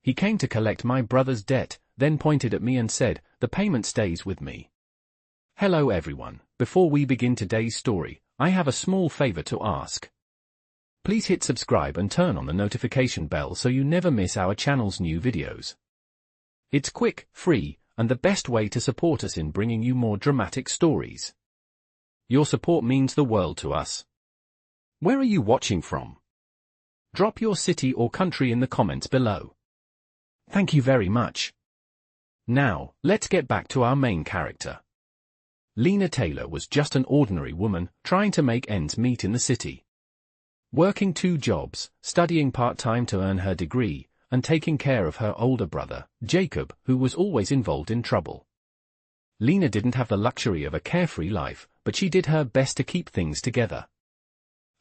He came to collect my brother's debt, then pointed at me and said, "The payment stays with me." Hello everyone, before we begin today's story, I have a small favor to ask. Please hit subscribe and turn on the notification bell so you never miss our channel's new videos. It's quick, free, and the best way to support us in bringing you more dramatic stories. Your support means the world to us. Where are you watching from? Drop your city or country in the comments below. Thank you very much. Now, let's get back to our main character. Lena Taylor was just an ordinary woman, trying to make ends meet in the city. Working 2 jobs, studying part-time to earn her degree, and taking care of her older brother, Jacob, who was always involved in trouble. Lena didn't have the luxury of a carefree life, but she did her best to keep things together.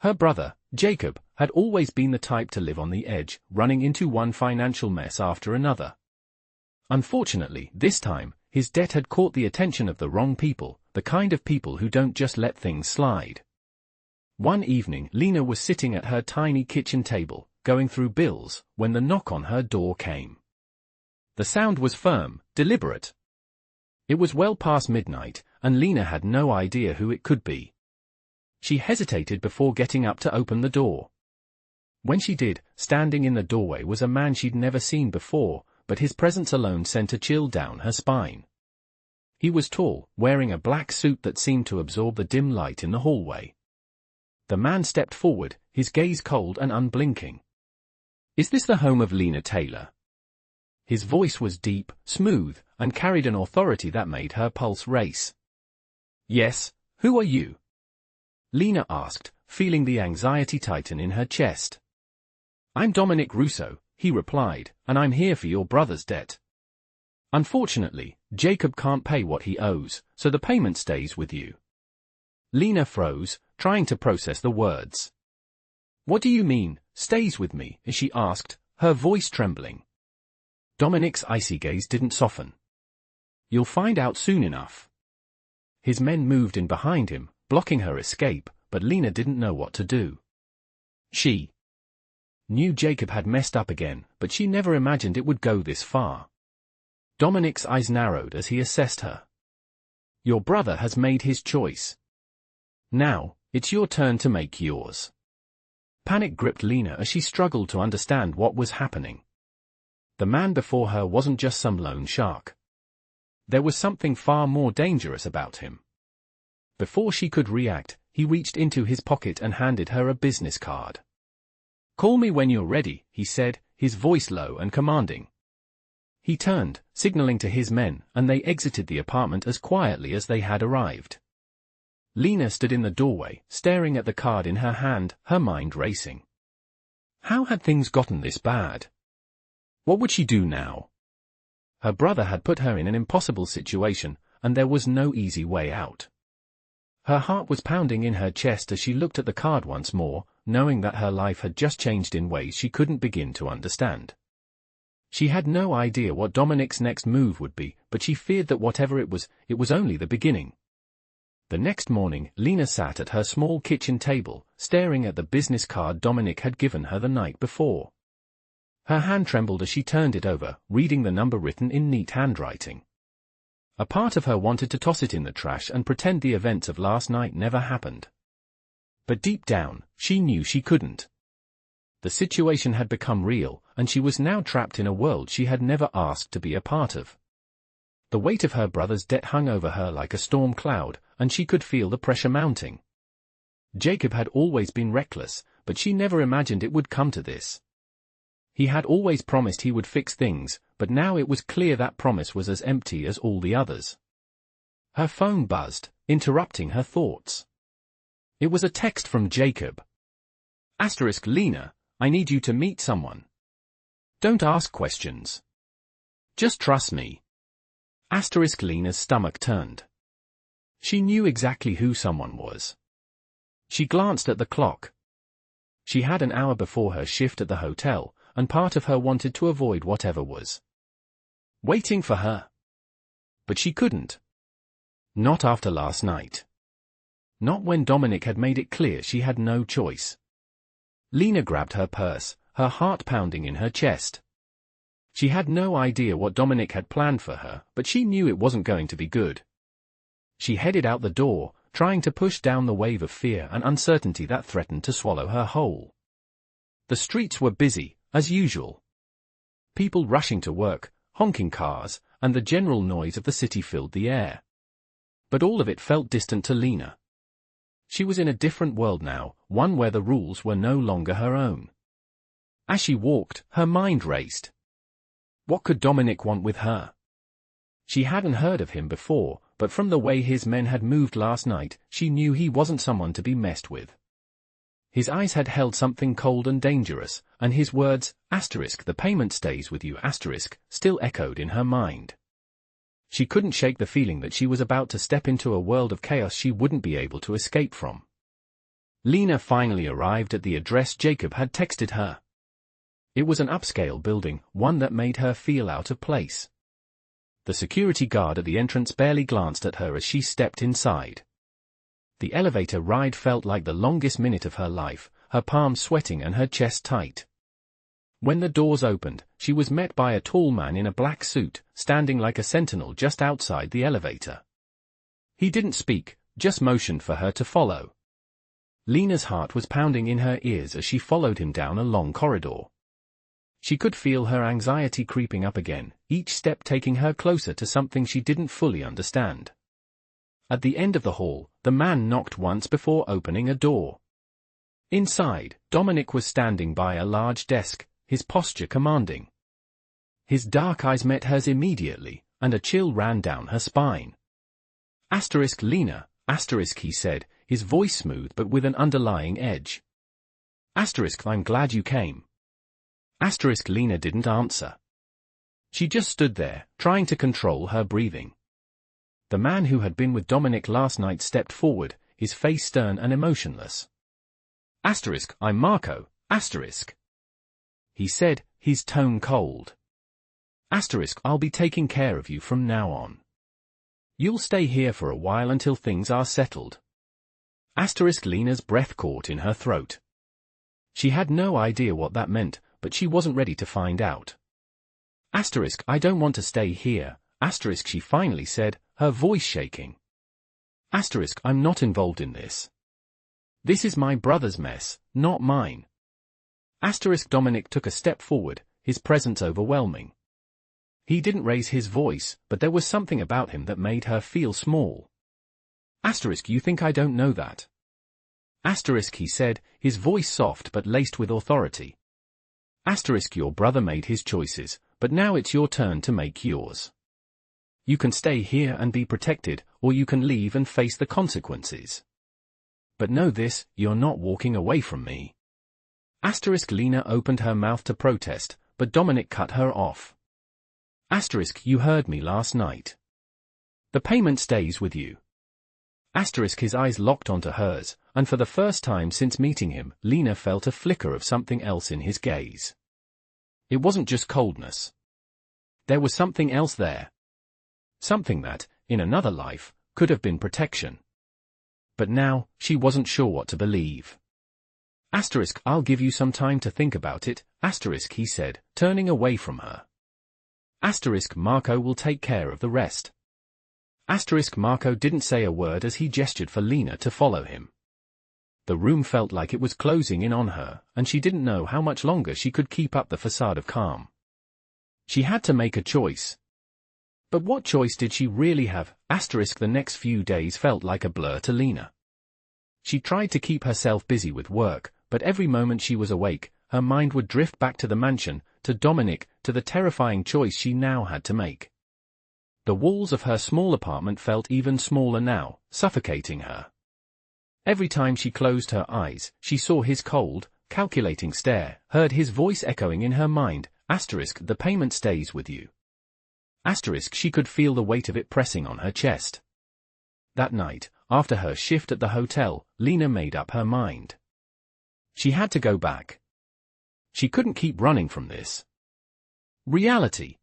Her brother, Jacob, had always been the type to live on the edge, running into one financial mess after another. Unfortunately, this time, his debt had caught the attention of the wrong people, the kind of people who don't just let things slide. One evening, Lena was sitting at her tiny kitchen table, going through bills, when the knock on her door came. The sound was firm, deliberate. It was well past midnight, and Lena had no idea who it could be. She hesitated before getting up to open the door. When she did, standing in the doorway was a man she'd never seen before, but his presence alone sent a chill down her spine. He was tall, wearing a black suit that seemed to absorb the dim light in the hallway. The man stepped forward, his gaze cold and unblinking. "Is this the home of Lena Taylor?" His voice was deep, smooth, and carried an authority that made her pulse race. "Yes, who are you?" Lena asked, feeling the anxiety tighten in her chest. "I'm Dominic Russo," he replied, "and I'm here for your brother's debt. Unfortunately, Jacob can't pay what he owes, so the payment stays with you." Lena froze, trying to process the words. "What do you mean, stays with me?" she asked, her voice trembling. Dominic's icy gaze didn't soften. "You'll find out soon enough." His men moved in behind him, blocking her escape, but Lena didn't know what to do. She knew Jacob had messed up again, but she never imagined it would go this far. Dominic's eyes narrowed as he assessed her. "Your brother has made his choice. Now, it's your turn to make yours." Panic gripped Lena as she struggled to understand what was happening. The man before her wasn't just some lone shark. There was something far more dangerous about him. Before she could react, he reached into his pocket and handed her a business card. "Call me when you're ready," he said, his voice low and commanding. He turned, signaling to his men, and they exited the apartment as quietly as they had arrived. Lena stood in the doorway, staring at the card in her hand, her mind racing. How had things gotten this bad? What would she do now? Her brother had put her in an impossible situation, and there was no easy way out. Her heart was pounding in her chest as she looked at the card once more, knowing that her life had just changed in ways she couldn't begin to understand. She had no idea what Dominic's next move would be, but she feared that whatever it was only the beginning. The next morning, Lena sat at her small kitchen table, staring at the business card Dominic had given her the night before. Her hand trembled as she turned it over, reading the number written in neat handwriting. A part of her wanted to toss it in the trash and pretend the events of last night never happened. But deep down, she knew she couldn't. The situation had become real, and she was now trapped in a world she had never asked to be a part of. The weight of her brother's debt hung over her like a storm cloud, and she could feel the pressure mounting. Jacob had always been reckless, but she never imagined it would come to this. He had always promised he would fix things, but now it was clear that promise was as empty as all the others. Her phone buzzed, interrupting her thoughts. It was a text from Jacob. "Lena, I need you to meet someone. Don't ask questions. Just trust me." Lena's stomach turned. She knew exactly who someone was. She glanced at the clock. She had an hour before her shift at the hotel, and part of her wanted to avoid whatever was waiting for her. But she couldn't. Not after last night. Not when Dominic had made it clear she had no choice. Lena grabbed her purse, her heart pounding in her chest. She had no idea what Dominic had planned for her, but she knew it wasn't going to be good. She headed out the door, trying to push down the wave of fear and uncertainty that threatened to swallow her whole. The streets were busy, as usual. People rushing to work, honking cars, and the general noise of the city filled the air. But all of it felt distant to Lena. She was in a different world now, one where the rules were no longer her own. As she walked, her mind raced. What could Dominic want with her? She hadn't heard of him before, but from the way his men had moved last night, she knew he wasn't someone to be messed with. His eyes had held something cold and dangerous, and his words, "the payment stays with you," still echoed in her mind. She couldn't shake the feeling that she was about to step into a world of chaos she wouldn't be able to escape from. Lena finally arrived at the address Jacob had texted her. It was an upscale building, one that made her feel out of place. The security guard at the entrance barely glanced at her as she stepped inside. The elevator ride felt like the longest minute of her life, her palms sweating and her chest tight. When the doors opened, she was met by a tall man in a black suit, standing like a sentinel just outside the elevator. He didn't speak, just motioned for her to follow. Lena's heart was pounding in her ears as she followed him down a long corridor. She could feel her anxiety creeping up again, each step taking her closer to something she didn't fully understand. At the end of the hall, the man knocked once before opening a door. Inside, Dominic was standing by a large desk, his posture commanding. His dark eyes met hers immediately, and a chill ran down her spine. "Lena," he said, his voice smooth but with an underlying edge. "I'm glad you came." Lena didn't answer. She just stood there, trying to control her breathing. The man who had been with Dominic last night stepped forward, his face stern and emotionless. "I'm Marco, he said, his tone cold. "I'll be taking care of you from now on. You'll stay here for a while until things are settled." Lena's breath caught in her throat. She had no idea what that meant, but she wasn't ready to find out. "I don't want to stay here," she finally said, her voice shaking. "I'm not involved in this. This is my brother's mess, not mine." Dominic took a step forward, his presence overwhelming. He didn't raise his voice, but there was something about him that made her feel small. "You think I don't know that?" He said, his voice soft but laced with authority. "Your brother made his choices, but now it's your turn to make yours. You can stay here and be protected, or you can leave and face the consequences. But know this, you're not walking away from me." Lena opened her mouth to protest, but Dominic cut her off. "You heard me last night. The payment stays with you." His eyes locked onto hers, and for the first time since meeting him, Lena felt a flicker of something else in his gaze. It wasn't just coldness. There was something else there. Something that, in another life, could have been protection. But now, she wasn't sure what to believe. "I'll give you some time to think about it," he said, turning away from her. "Marco will take care of the rest." Marco didn't say a word as he gestured for Lena to follow him. The room felt like it was closing in on her, and she didn't know how much longer she could keep up the facade of calm. She had to make a choice. But what choice did she really have? The next few days felt like a blur to Lena. She tried to keep herself busy with work, but every moment she was awake, her mind would drift back to the mansion, to Dominic, to the terrifying choice she now had to make. The walls of her small apartment felt even smaller now, suffocating her. Every time she closed her eyes, she saw his cold, calculating stare, heard his voice echoing in her mind, "The payment stays with you." She could feel the weight of it pressing on her chest. That night, after her shift at the hotel, Lena made up her mind. She had to go back. She couldn't keep running from this reality.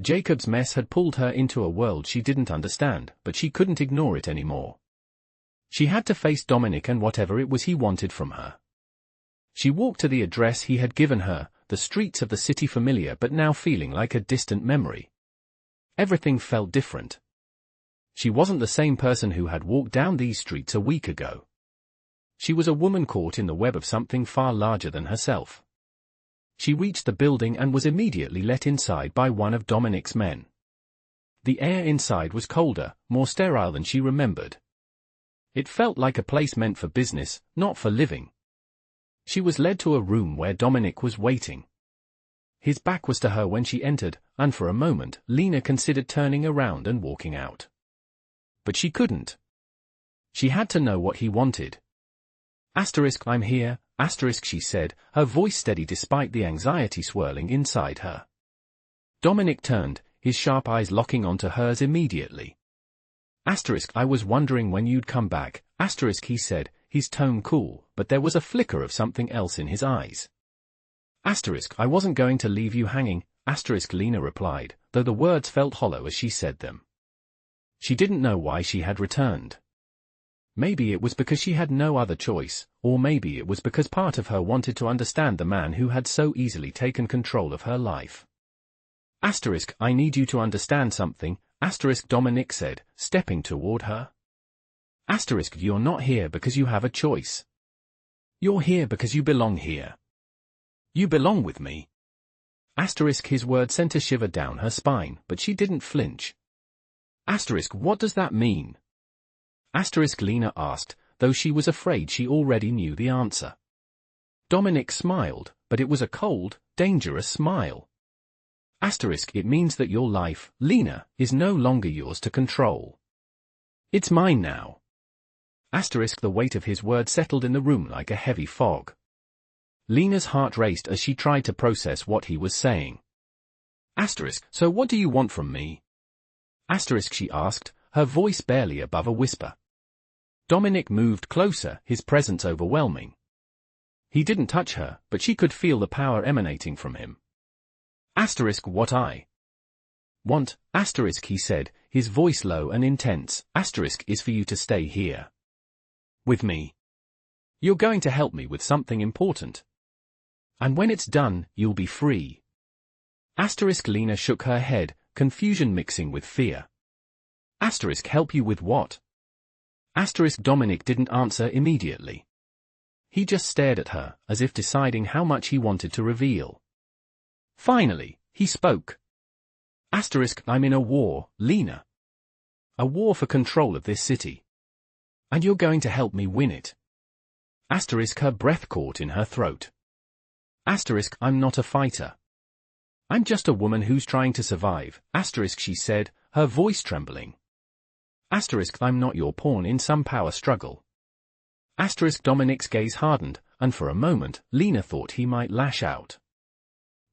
Jacob's mess had pulled her into a world she didn't understand, but she couldn't ignore it anymore. She had to face Dominic and whatever it was he wanted from her. She walked to the address he had given her, the streets of the city familiar but now feeling like a distant memory. Everything felt different. She wasn't the same person who had walked down these streets a week ago. She was a woman caught in the web of something far larger than herself. She reached the building and was immediately let inside by one of Dominic's men. The air inside was colder, more sterile than she remembered. It felt like a place meant for business, not for living. She was led to a room where Dominic was waiting. His back was to her when she entered, and for a moment, Lena considered turning around and walking out. But she couldn't. She had to know what he wanted. I'm here, she said, her voice steady despite the anxiety swirling inside her. Dominic turned, his sharp eyes locking onto hers immediately. I was wondering when you'd come back, he said, his tone cool, but there was a flicker of something else in his eyes. I wasn't going to leave you hanging, Lena replied, though the words felt hollow as she said them. She didn't know why she had returned. Maybe it was because she had no other choice, or maybe it was because part of her wanted to understand the man who had so easily taken control of her life. I need you to understand something, Dominic said, stepping toward her. You're not here because you have a choice. You're here because you belong here. You belong with me. His words sent a shiver down her spine, but she didn't flinch. What does that mean? Lena asked, though she was afraid she already knew the answer. Dominic smiled, but it was a cold, dangerous smile. It means that your life, Lena, is no longer yours to control. It's mine now. The weight of his words settled in the room like a heavy fog. Lena's heart raced as she tried to process what he was saying. So what do you want from me? She asked, her voice barely above a whisper. Dominic moved closer, his presence overwhelming. He didn't touch her, but she could feel the power emanating from him. What I want, he said, his voice low and intense, is for you to stay here. With me. You're going to help me with something important. And when it's done, you'll be free. Lena shook her head, confusion mixing with fear. Help you with what? Dominic didn't answer immediately. He just stared at her, as if deciding how much he wanted to reveal. Finally, he spoke. I'm in a war, Lena. A war for control of this city. And you're going to help me win it. Her breath caught in her throat. I'm not a fighter. I'm just a woman who's trying to survive, she said, her voice trembling. I'm not your pawn in some power struggle. Dominic's gaze hardened, and for a moment, Lena thought he might lash out.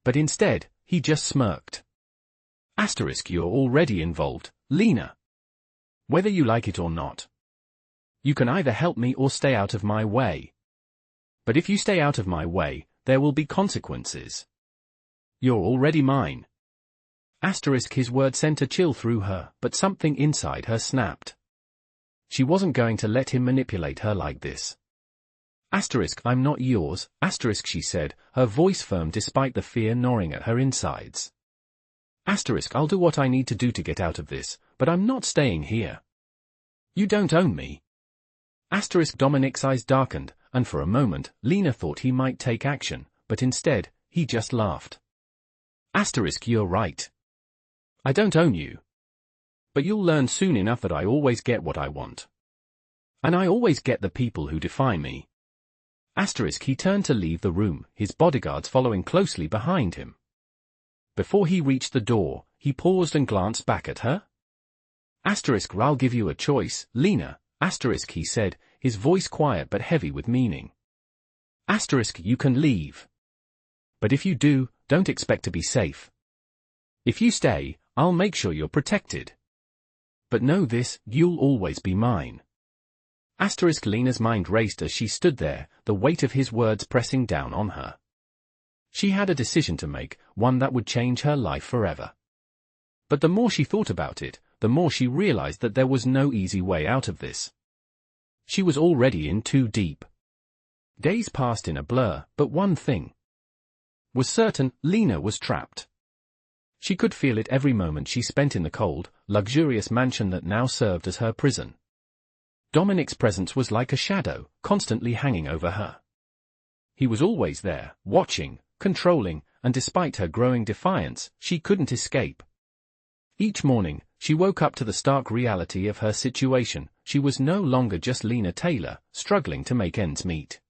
But instead, he just smirked. You're already involved, Lena. Whether you like it or not. You can either help me or stay out of my way. But if you stay out of my way, there will be consequences. You're already mine. His word sent a chill through her, but something inside her snapped. She wasn't going to let him manipulate her like this. I'm not yours, she said, her voice firm despite the fear gnawing at her insides. I'll do what I need to do to get out of this, but I'm not staying here. You don't own me. Dominic's eyes darkened, and for a moment, Lena thought he might take action, but instead, he just laughed. You're right. I don't own you. But you'll learn soon enough that I always get what I want. And I always get the people who define me. He turned to leave the room, his bodyguards following closely behind him. Before he reached the door, he paused and glanced back at her. I'll give you a choice, Lena, he said, his voice quiet but heavy with meaning. You can leave. But if you do, don't expect to be safe. If you stay, I'll make sure you're protected. But know this, you'll always be mine. Lena's mind raced as she stood there, the weight of his words pressing down on her. She had a decision to make, one that would change her life forever. But the more she thought about it, the more she realized that there was no easy way out of this. She was already in too deep. Days passed in a blur, but one thing was certain Lena was trapped. She could feel it every moment she spent in the cold, luxurious mansion that now served as her prison. Dominic's presence was like a shadow, constantly hanging over her. He was always there, watching, controlling, and despite her growing defiance, she couldn't escape. Each morning, she woke up to the stark reality of her situation. She was no longer just Lena Taylor, struggling to make ends meet.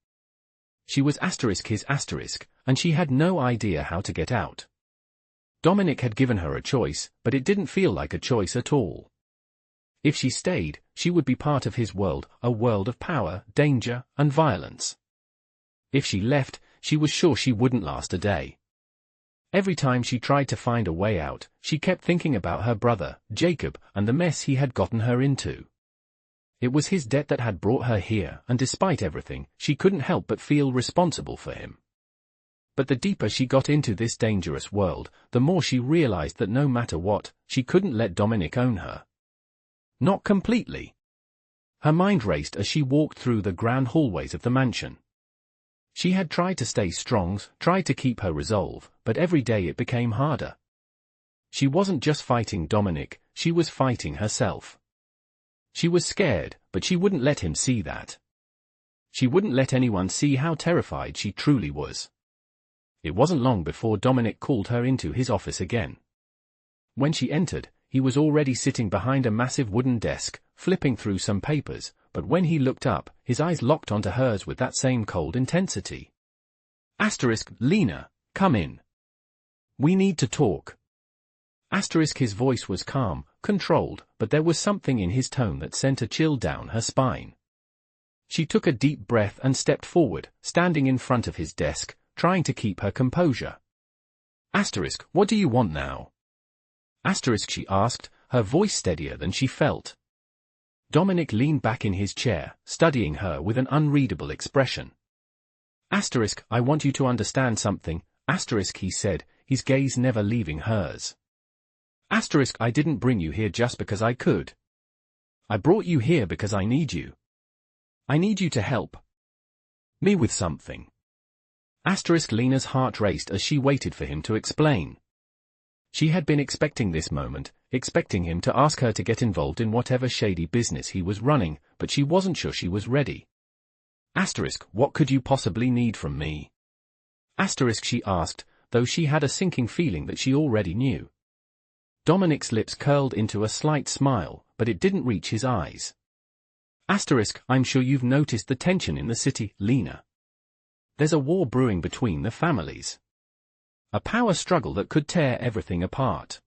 She was his asterisk, and she had no idea how to get out. Dominic had given her a choice, but it didn't feel like a choice at all. If she stayed, she would be part of his world, a world of power, danger, and violence. If she left, she was sure she wouldn't last a day. Every time she tried to find a way out, she kept thinking about her brother, Jacob, and the mess he had gotten her into. It was his debt that had brought her here, and despite everything, she couldn't help but feel responsible for him. But the deeper she got into this dangerous world, the more she realized that no matter what, she couldn't let Dominic own her. Not completely. Her mind raced as she walked through the grand hallways of the mansion. She had tried to stay strong, tried to keep her resolve, but every day it became harder. She wasn't just fighting Dominic, she was fighting herself. She was scared, but she wouldn't let him see that. She wouldn't let anyone see how terrified she truly was. It wasn't long before Dominic called her into his office again. When she entered, he was already sitting behind a massive wooden desk, flipping through some papers, but when he looked up, his eyes locked onto hers with that same cold intensity. Lena, come in. We need to talk. His voice was calm, controlled, but there was something in his tone that sent a chill down her spine. She took a deep breath and stepped forward, standing in front of his desk, trying to keep her composure. What do you want now? She asked, her voice steadier than she felt. Dominic leaned back in his chair, studying her with an unreadable expression. I want you to understand something, he said, his gaze never leaving hers. I didn't bring you here just because I could. I brought you here because I need you. I need you to help me with something. Lena's heart raced as she waited for him to explain. She had been expecting this moment, expecting him to ask her to get involved in whatever shady business he was running, but she wasn't sure she was ready. What could you possibly need from me? She asked, though she had a sinking feeling that she already knew. Dominic's lips curled into a slight smile, but it didn't reach his eyes. I'm sure you've noticed the tension in the city, Lena. There's a war brewing between the families. A power struggle that could tear everything apart.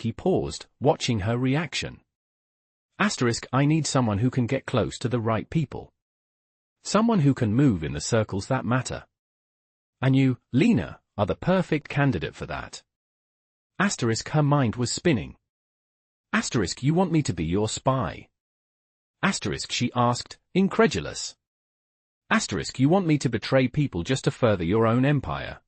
He paused, watching her reaction. I need someone who can get close to the right people. Someone who can move in the circles that matter. And you, Lena, are the perfect candidate for that. Her mind was spinning. You want me to be your spy? She asked, incredulous. You want me to betray people just to further your own empire?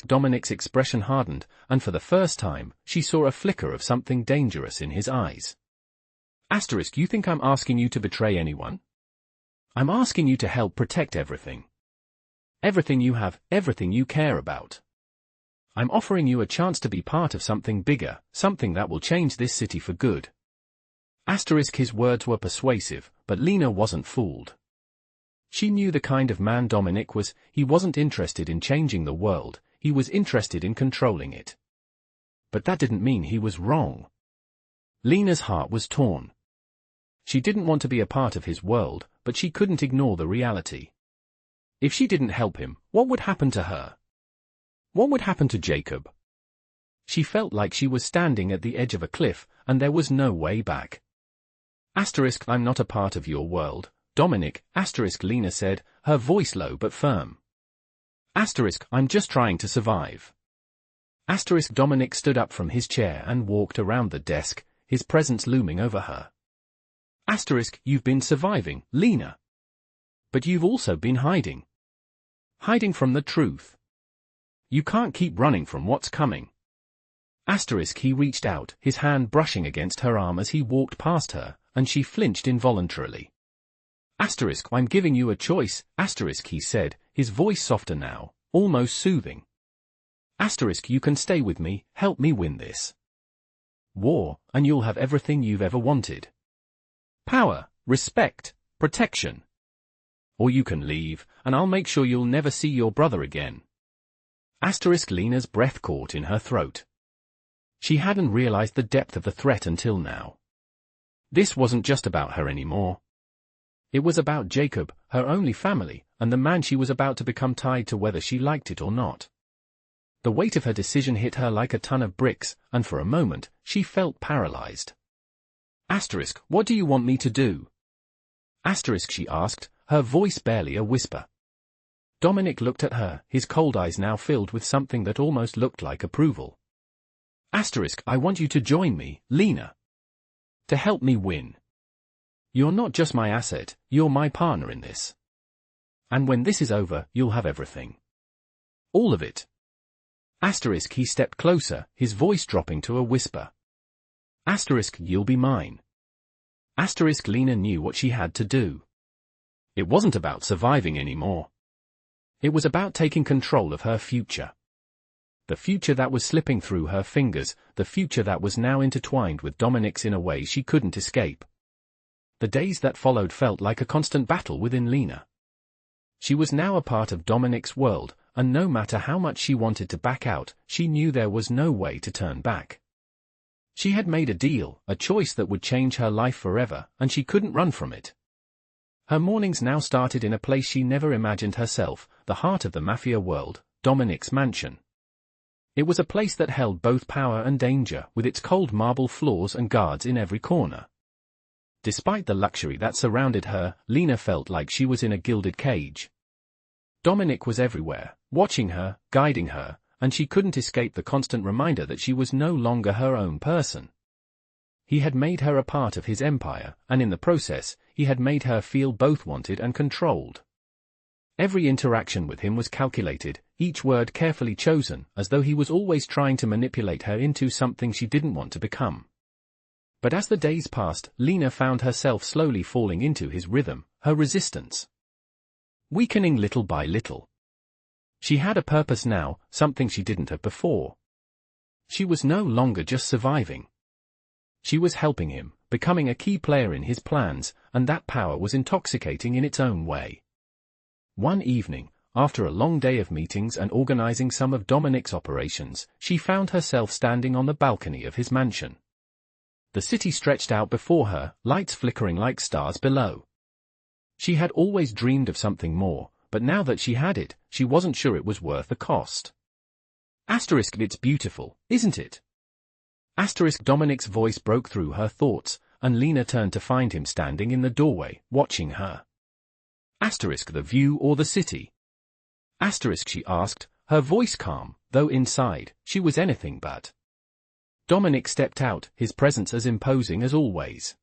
Dominic's expression hardened, and for the first time, she saw a flicker of something dangerous in his eyes. You think I'm asking you to betray anyone? I'm asking you to help protect everything. Everything you have, everything you care about. I'm offering you a chance to be part of something bigger, something that will change this city for good. His words were persuasive, but Lena wasn't fooled. She knew the kind of man Dominic was. He wasn't interested in changing the world, he was interested in controlling it. But that didn't mean he was wrong. Lena's heart was torn. She didn't want to be a part of his world, but she couldn't ignore the reality. If she didn't help him, what would happen to her? What would happen to Jacob? She felt like she was standing at the edge of a cliff, and there was no way back. I'm not a part of your world, Dominic, Lena said, her voice low but firm. I'm just trying to survive. Dominic stood up from his chair and walked around the desk, his presence looming over her. You've been surviving, Lena. But you've also been hiding. Hiding from the truth. You can't keep running from what's coming. He reached out, his hand brushing against her arm as he walked past her, and she flinched involuntarily. I'm giving you a choice, he said, his voice softer now. almost soothing. Asterisk, you can stay with me, help me win this war, and you'll have everything you've ever wanted. Power, respect, protection. Or you can leave, and I'll make sure you'll never see your brother again. Asterisk, Lena's breath caught in her throat. She hadn't realized the depth of the threat until now. This wasn't just about her anymore. It was about Jacob, her only family, and the man she was about to become tied to whether she liked it or not. The weight of her decision hit her like a ton of bricks, and for a moment, she felt paralyzed. Asterisk, what do you want me to do? Asterisk, she asked, her voice barely a whisper. Dominic looked at her, his cold eyes now filled with something that almost looked like approval. Asterisk, I want you to join me, Lena. To help me win. You're not just my asset, you're my partner in this. And when this is over, you'll have everything. All of it. Asterisk, he stepped closer, his voice dropping to a whisper. Asterisk, you'll be mine. Asterisk, Lena knew what she had to do. It wasn't about surviving anymore. It was about taking control of her future. The future that was slipping through her fingers, the future that was now intertwined with Dominic's in a way she couldn't escape. The days that followed felt like a constant battle within Lena. She was now a part of Dominic's world, and no matter how much she wanted to back out, she knew there was no way to turn back. She had made a deal, a choice that would change her life forever, and she couldn't run from it. Her mornings now started in a place she never imagined herself, the heart of the mafia world, Dominic's mansion. It was a place that held both power and danger, with its cold marble floors and guards in every corner. Despite the luxury that surrounded her, Lena felt like she was in a gilded cage. Dominic was everywhere, watching her, guiding her, and she couldn't escape the constant reminder that she was no longer her own person. He had made her a part of his empire, and in the process, he had made her feel both wanted and controlled. Every interaction with him was calculated, each word carefully chosen, as though he was always trying to manipulate her into something she didn't want to become. But as the days passed, Lena found herself slowly falling into his rhythm, her resistance weakening little by little. She had a purpose now, something she didn't have before. She was no longer just surviving. She was helping him, becoming a key player in his plans, and that power was intoxicating in its own way. One evening, after a long day of meetings and organizing some of Dominic's operations, she found herself standing on the balcony of his mansion. The city stretched out before her, lights flickering like stars below. She had always dreamed of something more, but now that she had it, she wasn't sure it was worth the cost. Asterisk, it's beautiful, isn't it? Asterisk, Dominic's voice broke through her thoughts, and Lena turned to find him standing in the doorway, watching her. Asterisk, the view or the city? Asterisk, she asked, her voice calm, though inside, she was anything but. Dominic stepped out, his presence as imposing as always.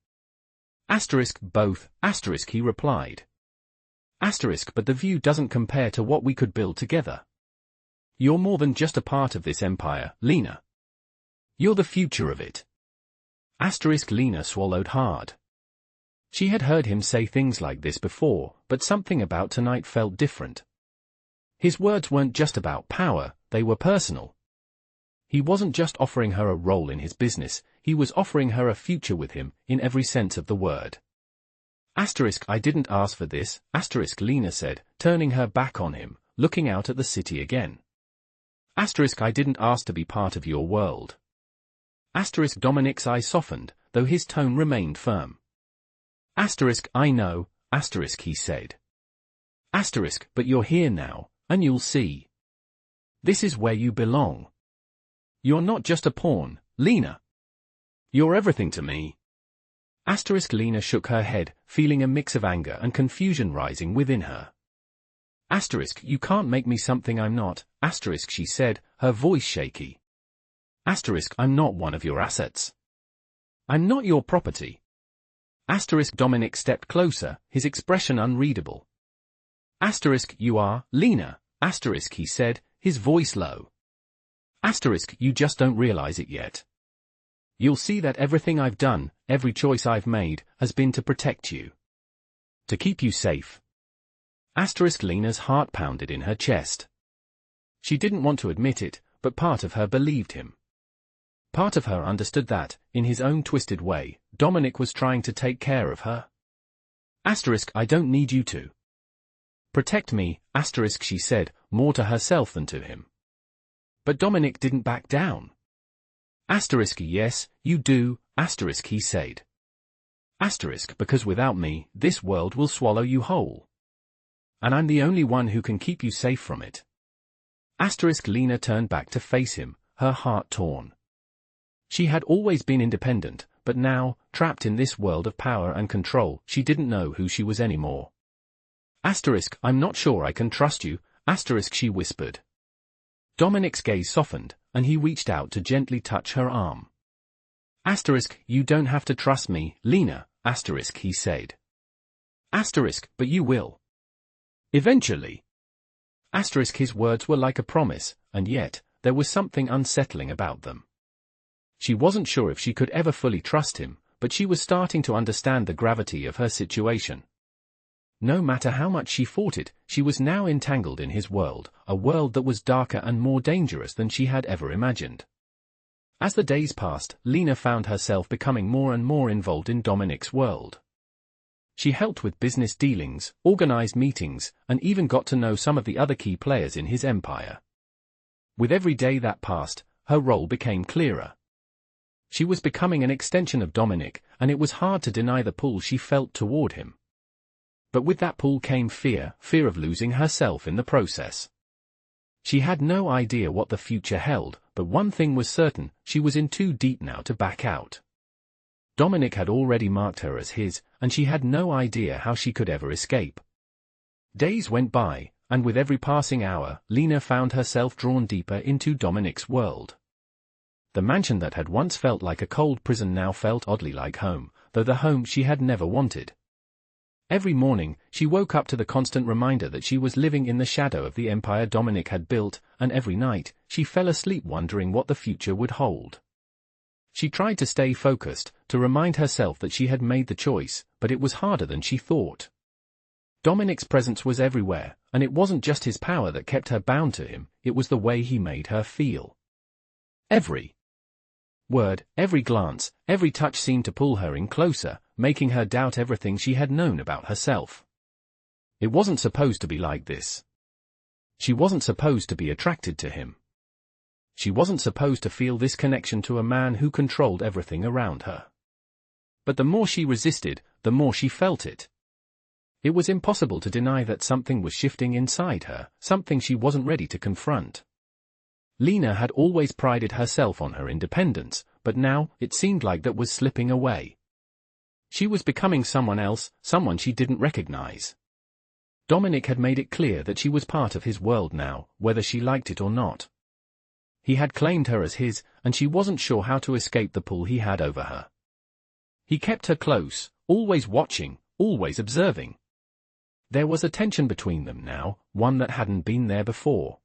Asterisk, both, asterisk, he replied. Asterisk, but the view doesn't compare to what we could build together. You're more than just a part of this empire, Lena. You're the future of it. Asterisk, Lena swallowed hard. She had heard him say things like this before, but something about tonight felt different. His words weren't just about power, they were personal. He wasn't just offering her a role in his business, he was offering her a future with him, in every sense of the word. Asterisk, I didn't ask for this, asterisk, Lena said, turning her back on him, looking out at the city again. Asterisk, I didn't ask to be part of your world. Asterisk, Dominic's eyes softened, though his tone remained firm. Asterisk, I know, asterisk, he said. Asterisk, but you're here now, and you'll see. This is where you belong. You're not just a pawn, Lena. You're everything to me. Asterisk, Lena shook her head, feeling a mix of anger and confusion rising within her. Asterisk, you can't make me something I'm not, asterisk, she said, her voice shaky. Asterisk, I'm not one of your assets. I'm not your property. Asterisk, Dominic stepped closer, his expression unreadable. Asterisk, you are, Lena, asterisk, he said, his voice low. Asterisk, you just don't realize it yet. You'll see that everything I've done, every choice I've made, has been to protect you. To keep you safe. Asterisk, Lena's heart pounded in her chest. She didn't want to admit it, but part of her believed him. Part of her understood that, in his own twisted way, Dominic was trying to take care of her. I don't need you to protect me, she said, more to herself than to him. But Dominic didn't back down. Yes, you do, he said. Because without me, this world will swallow you whole. And I'm the only one who can keep you safe from it. Lena turned back to face him, her heart torn. She had always been independent, but now, trapped in this world of power and control, she didn't know who she was anymore. I'm not sure I can trust you, she whispered. Dominic's gaze softened, and he reached out to gently touch her arm. You don't have to trust me, Lena, he said. But you will. Eventually. His words were like a promise, and yet, there was something unsettling about them. She wasn't sure if she could ever fully trust him, but she was starting to understand the gravity of her situation. No matter how much she fought it, she was now entangled in his world, a world that was darker and more dangerous than she had ever imagined. As the days passed, Lena found herself becoming more and more involved in Dominic's world. She helped with business dealings, organized meetings, and even got to know some of the other key players in his empire. With every day that passed, her role became clearer. She was becoming an extension of Dominic, and it was hard to deny the pull she felt toward him. But with that pull came fear of losing herself in the process. She had no idea what the future held, but one thing was certain, she was in too deep now to back out. Dominic had already marked her as his, and she had no idea how she could ever escape. Days went by, and with every passing hour, Lena found herself drawn deeper into Dominic's world. The mansion that had once felt like a cold prison now felt oddly like home, though the home she had never wanted. Every morning, she woke up to the constant reminder that she was living in the shadow of the empire Dominic had built, and every night, she fell asleep wondering what the future would hold. She tried to stay focused, to remind herself that she had made the choice, but it was harder than she thought. Dominic's presence was everywhere, and it wasn't just his power that kept her bound to him, it was the way he made her feel. Every word, every glance, every touch seemed to pull her in closer, making her doubt everything she had known about herself. It wasn't supposed to be like this. She wasn't supposed to be attracted to him. She wasn't supposed to feel this connection to a man who controlled everything around her. But the more she resisted, the more she felt it. It was impossible to deny that something was shifting inside her, something she wasn't ready to confront. Lena had always prided herself on her independence, but now, it seemed like that was slipping away. She was becoming someone else, someone she didn't recognize. Dominic had made it clear that she was part of his world now, whether she liked it or not. He had claimed her as his, and she wasn't sure how to escape the pull he had over her. He kept her close, always watching, always observing. There was a tension between them now, one that hadn't been there before.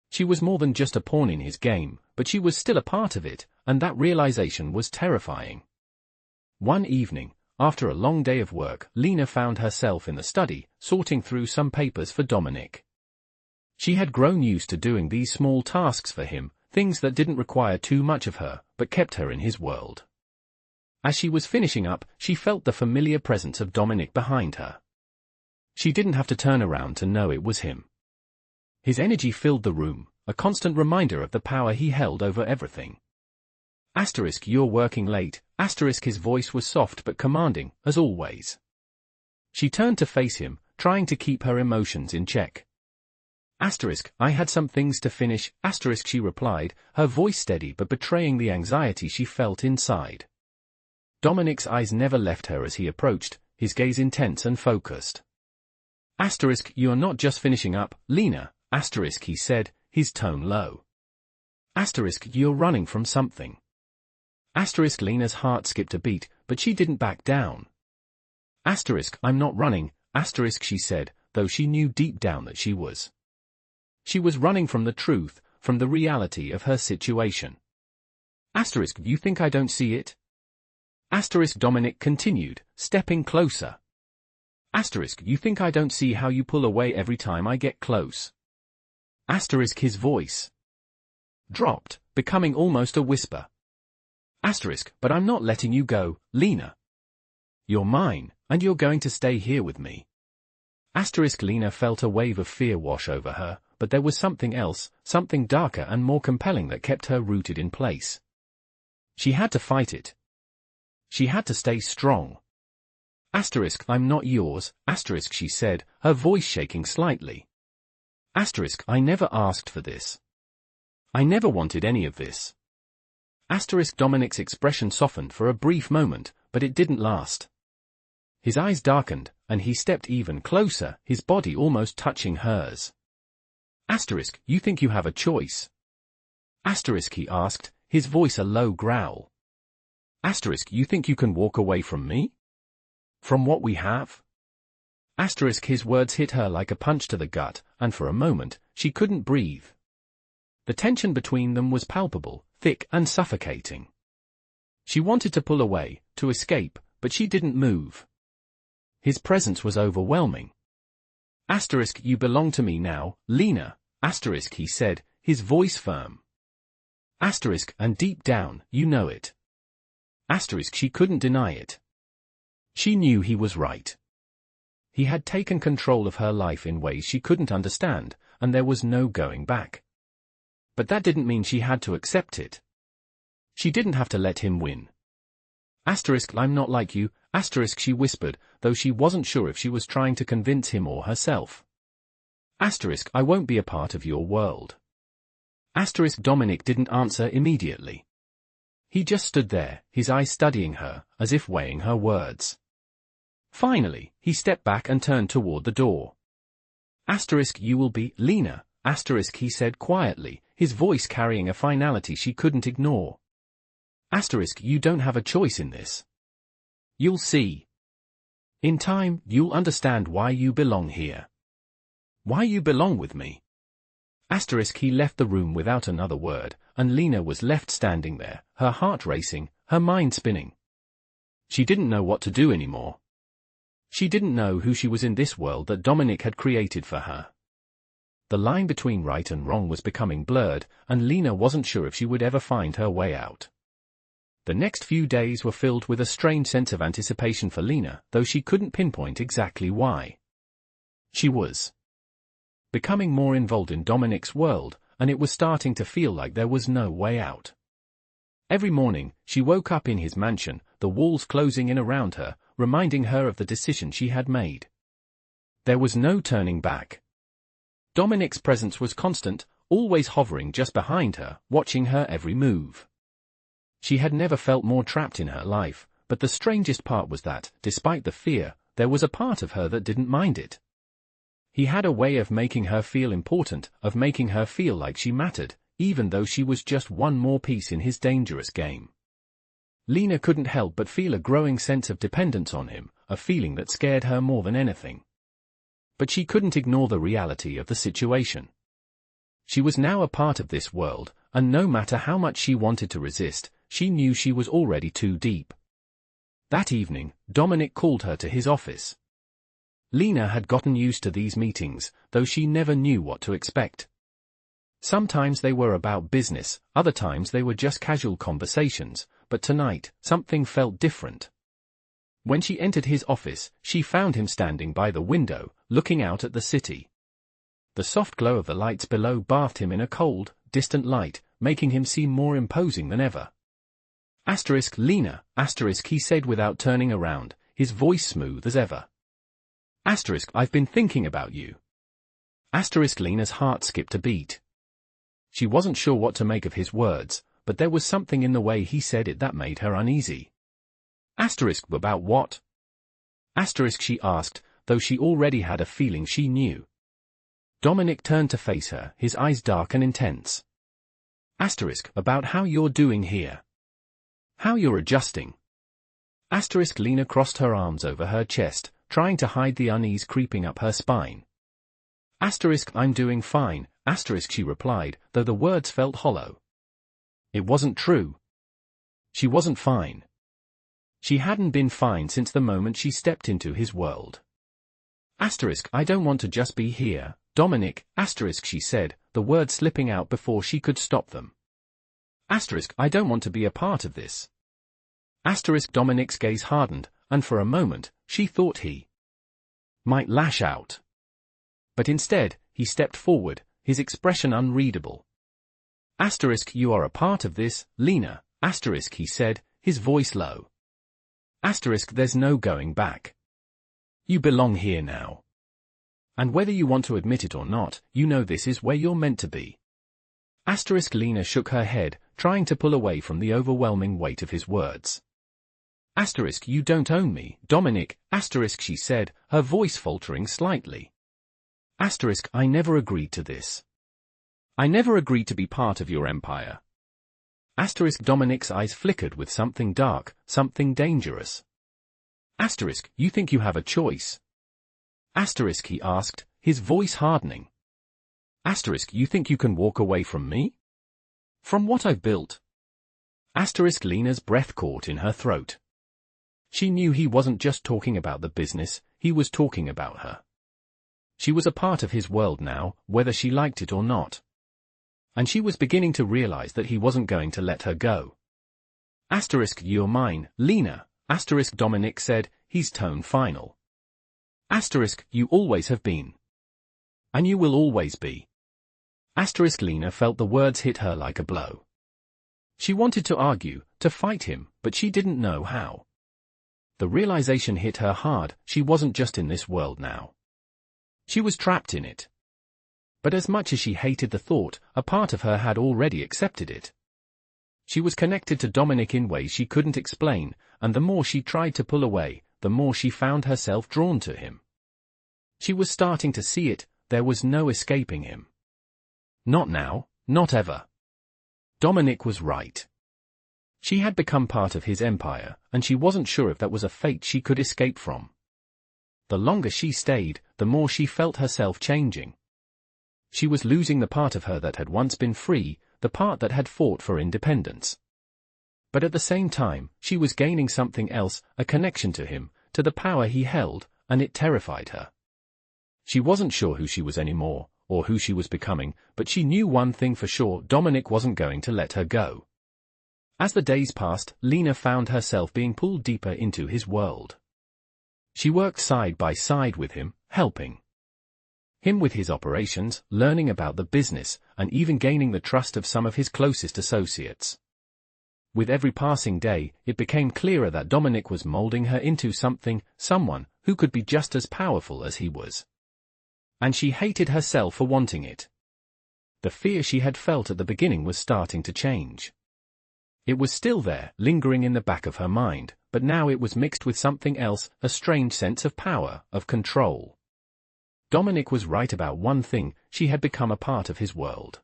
She was more than just a pawn in his game, but she was still a part of it, and that realization was terrifying. One evening, after a long day of work, Lena found herself in the study, sorting through some papers for Dominic. She had grown used to doing these small tasks for him, things that didn't require too much of her, but kept her in his world. As she was finishing up, she felt the familiar presence of Dominic behind her. She didn't have to turn around to know it was him. His energy filled the room, a constant reminder of the power he held over everything. You're working late, his voice was soft but commanding, as always. She turned to face him, trying to keep her emotions in check. I had some things to finish, she replied, her voice steady but betraying the anxiety she felt inside. Dominic's eyes never left her as he approached, his gaze intense and focused. You're not just finishing up, Lena, he said, his tone low. You're running from something. Lena's heart skipped a beat, but she didn't back down. I'm not running, she said, though she knew deep down that she was. She was running from the truth, from the reality of her situation. You think I don't see it? Dominic continued, stepping closer. You think I don't see how you pull away every time I get close? Asterisk his voice dropped, becoming almost a whisper. Asterisk, but I'm not letting you go, Lena. You're mine, and you're going to stay here with me. Asterisk Lena felt a wave of fear wash over her, but there was something else, something darker and more compelling that kept her rooted in place. She had to fight it. She had to stay strong. Asterisk, I'm not yours, asterisk she said, her voice shaking slightly. Asterisk, I never asked for this. I never wanted any of this. Asterisk Dominic's expression softened for a brief moment, but it didn't last. His eyes darkened, and he stepped even closer, his body almost touching hers. Asterisk, you think you have a choice? Asterisk he asked, his voice a low growl. Asterisk, you think you can walk away from me? From what we have? Asterisk his words hit her like a punch to the gut, and for a moment, she couldn't breathe. The tension between them was palpable, thick and suffocating. She wanted to pull away, to escape, but she didn't move. His presence was overwhelming. Asterisk, you belong to me now, Lena, asterisk he said, his voice firm. Asterisk, and deep down, you know it. Asterisk she couldn't deny it. She knew he was right. He had taken control of her life in ways she couldn't understand, and there was no going back. But that didn't mean she had to accept it. She didn't have to let him win. Asterisk, I'm not like you, asterisk she whispered, though she wasn't sure if she was trying to convince him or herself. Asterisk, I won't be a part of your world. Asterisk Dominic didn't answer immediately. He just stood there, his eyes studying her, as if weighing her words. Finally, he stepped back and turned toward the door. Asterisk, you will be, Lena, asterisk he said quietly, his voice carrying a finality she couldn't ignore. Asterisk, you don't have a choice in this. You'll see. In time, you'll understand why you belong here. Why you belong with me. Asterisk he left the room without another word, and Lena was left standing there, her heart racing, her mind spinning. She didn't know what to do anymore. She didn't know who she was in this world that Dominic had created for her. The line between right and wrong was becoming blurred, and Lena wasn't sure if she would ever find her way out. The next few days were filled with a strange sense of anticipation for Lena, though she couldn't pinpoint exactly why. She was becoming more involved in Dominic's world, and it was starting to feel like there was no way out. Every morning, she woke up in his mansion, the walls closing in around her, reminding her of the decision she had made. There was no turning back. Dominic's presence was constant, always hovering just behind her, watching her every move. She had never felt more trapped in her life, but the strangest part was that, despite the fear, there was a part of her that didn't mind it. He had a way of making her feel important, of making her feel like she mattered, even though she was just one more piece in his dangerous game. Lena couldn't help but feel a growing sense of dependence on him, a feeling that scared her more than anything. But she couldn't ignore the reality of the situation. She was now a part of this world, and no matter how much she wanted to resist, she knew she was already too deep. That evening, Dominic called her to his office. Lena had gotten used to these meetings, though she never knew what to expect. Sometimes they were about business, other times they were just casual conversations, but tonight, something felt different. When she entered his office, she found him standing by the window, looking out at the city. The soft glow of the lights below bathed him in a cold, distant light, making him seem more imposing than ever. Asterisk Lena, asterisk he said without turning around, his voice smooth as ever. Asterisk, I've been thinking about you. Asterisk Lena's heart skipped a beat. She wasn't sure what to make of his words, but there was something in the way he said it that made her uneasy. Asterisk, about what? Asterisk she asked, though she already had a feeling she knew. Dominic turned to face her, his eyes dark and intense. Asterisk, about how you're doing here. How you're adjusting. Asterisk Lena crossed her arms over her chest, trying to hide the unease creeping up her spine. Asterisk, I'm doing fine, asterisk she replied, though the words felt hollow. It wasn't true. She wasn't fine. She hadn't been fine since the moment she stepped into his world. Asterisk, I don't want to just be here, Dominic, asterisk she said, the words slipping out before she could stop them. I don't want to be a part of this. Dominic's gaze hardened, and for a moment, she thought he might lash out. But instead, he stepped forward, his expression unreadable. You are a part of this, Lena, he said, his voice low. There's no going back. You belong here now. And whether you want to admit it or not, you know this is where you're meant to be. Lena shook her head, trying to pull away from the overwhelming weight of his words. You don't own me, Dominic, she said, her voice faltering slightly. I never agreed to this. I never agreed to be part of your empire. Dominic's eyes flickered with something dark, something dangerous. You think you have a choice? He asked, his voice hardening. You think you can walk away from me? From what I've built? Lena's breath caught in her throat. She knew he wasn't just talking about the business, he was talking about her. She was a part of his world now, whether she liked it or not. And she was beginning to realize that he wasn't going to let her go. You're mine, Lena, Dominic said, his tone final. You always have been. And you will always be. Lena felt the words hit her like a blow. She wanted to argue, to fight him, but she didn't know how. The realization hit her hard, she wasn't just in this world now. She was trapped in it. But as much as she hated the thought, a part of her had already accepted it. She was connected to Dominic in ways she couldn't explain, and the more she tried to pull away, the more she found herself drawn to him. She was starting to see it, there was no escaping him. Not now, not ever. Dominic was right. She had become part of his empire, and she wasn't sure if that was a fate she could escape from. The longer she stayed, the more she felt herself changing. She was losing the part of her that had once been free, the part that had fought for independence. But at the same time, she was gaining something else, a connection to him, to the power he held, and it terrified her. She wasn't sure who she was anymore, or who she was becoming, but she knew one thing for sure, Dominic wasn't going to let her go. As the days passed, Lena found herself being pulled deeper into his world. She worked side by side with him, helping him with his operations, learning about the business, and even gaining the trust of some of his closest associates. With every passing day, it became clearer that Dominic was molding her into someone who could be just as powerful as he was. And she hated herself for wanting it. The fear she had felt at the beginning was starting to change. It was still there, lingering in the back of her mind, but now it was mixed with something else, a strange sense of power, of control. Dominic was right about one thing, she had become a part of his world.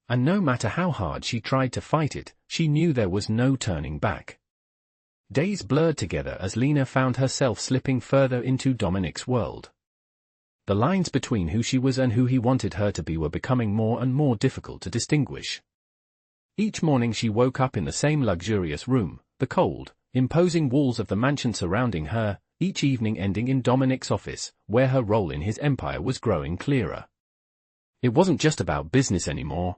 And no matter how hard she tried to fight it, she knew there was no turning back. Days blurred together as Lena found herself slipping further into Dominic's world. The lines between who she was and who he wanted her to be were becoming more and more difficult to distinguish. Each morning she woke up in the same luxurious room, the cold, imposing walls of the mansion surrounding her, each evening ending in Dominic's office, where her role in his empire was growing clearer. It wasn't just about business anymore.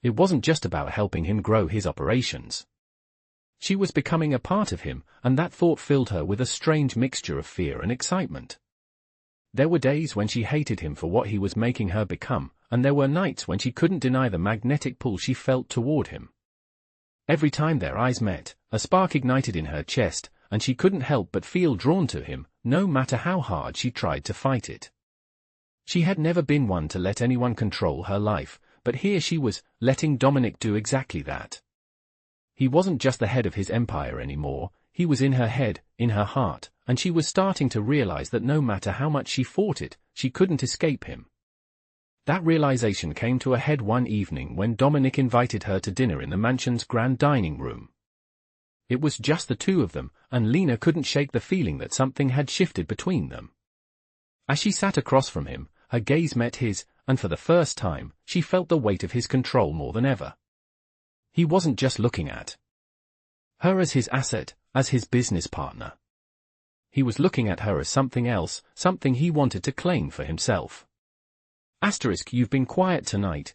It wasn't just about helping him grow his operations. She was becoming a part of him, and that thought filled her with a strange mixture of fear and excitement. There were days when she hated him for what he was making her become, and there were nights when she couldn't deny the magnetic pull she felt toward him. Every time their eyes met, a spark ignited in her chest, and she couldn't help but feel drawn to him, no matter how hard she tried to fight it. She had never been one to let anyone control her life, but here she was, letting Dominic do exactly that. He wasn't just the head of his empire anymore, he was in her head, in her heart, and she was starting to realize that no matter how much she fought it, she couldn't escape him. That realization came to a head one evening when Dominic invited her to dinner in the mansion's grand dining room. It was just the two of them, and Lena couldn't shake the feeling that something had shifted between them. As she sat across from him, her gaze met his, and for the first time, she felt the weight of his control more than ever. He wasn't just looking at her as his asset, as his business partner. He was looking at her as something else, something he wanted to claim for himself. You've been quiet tonight,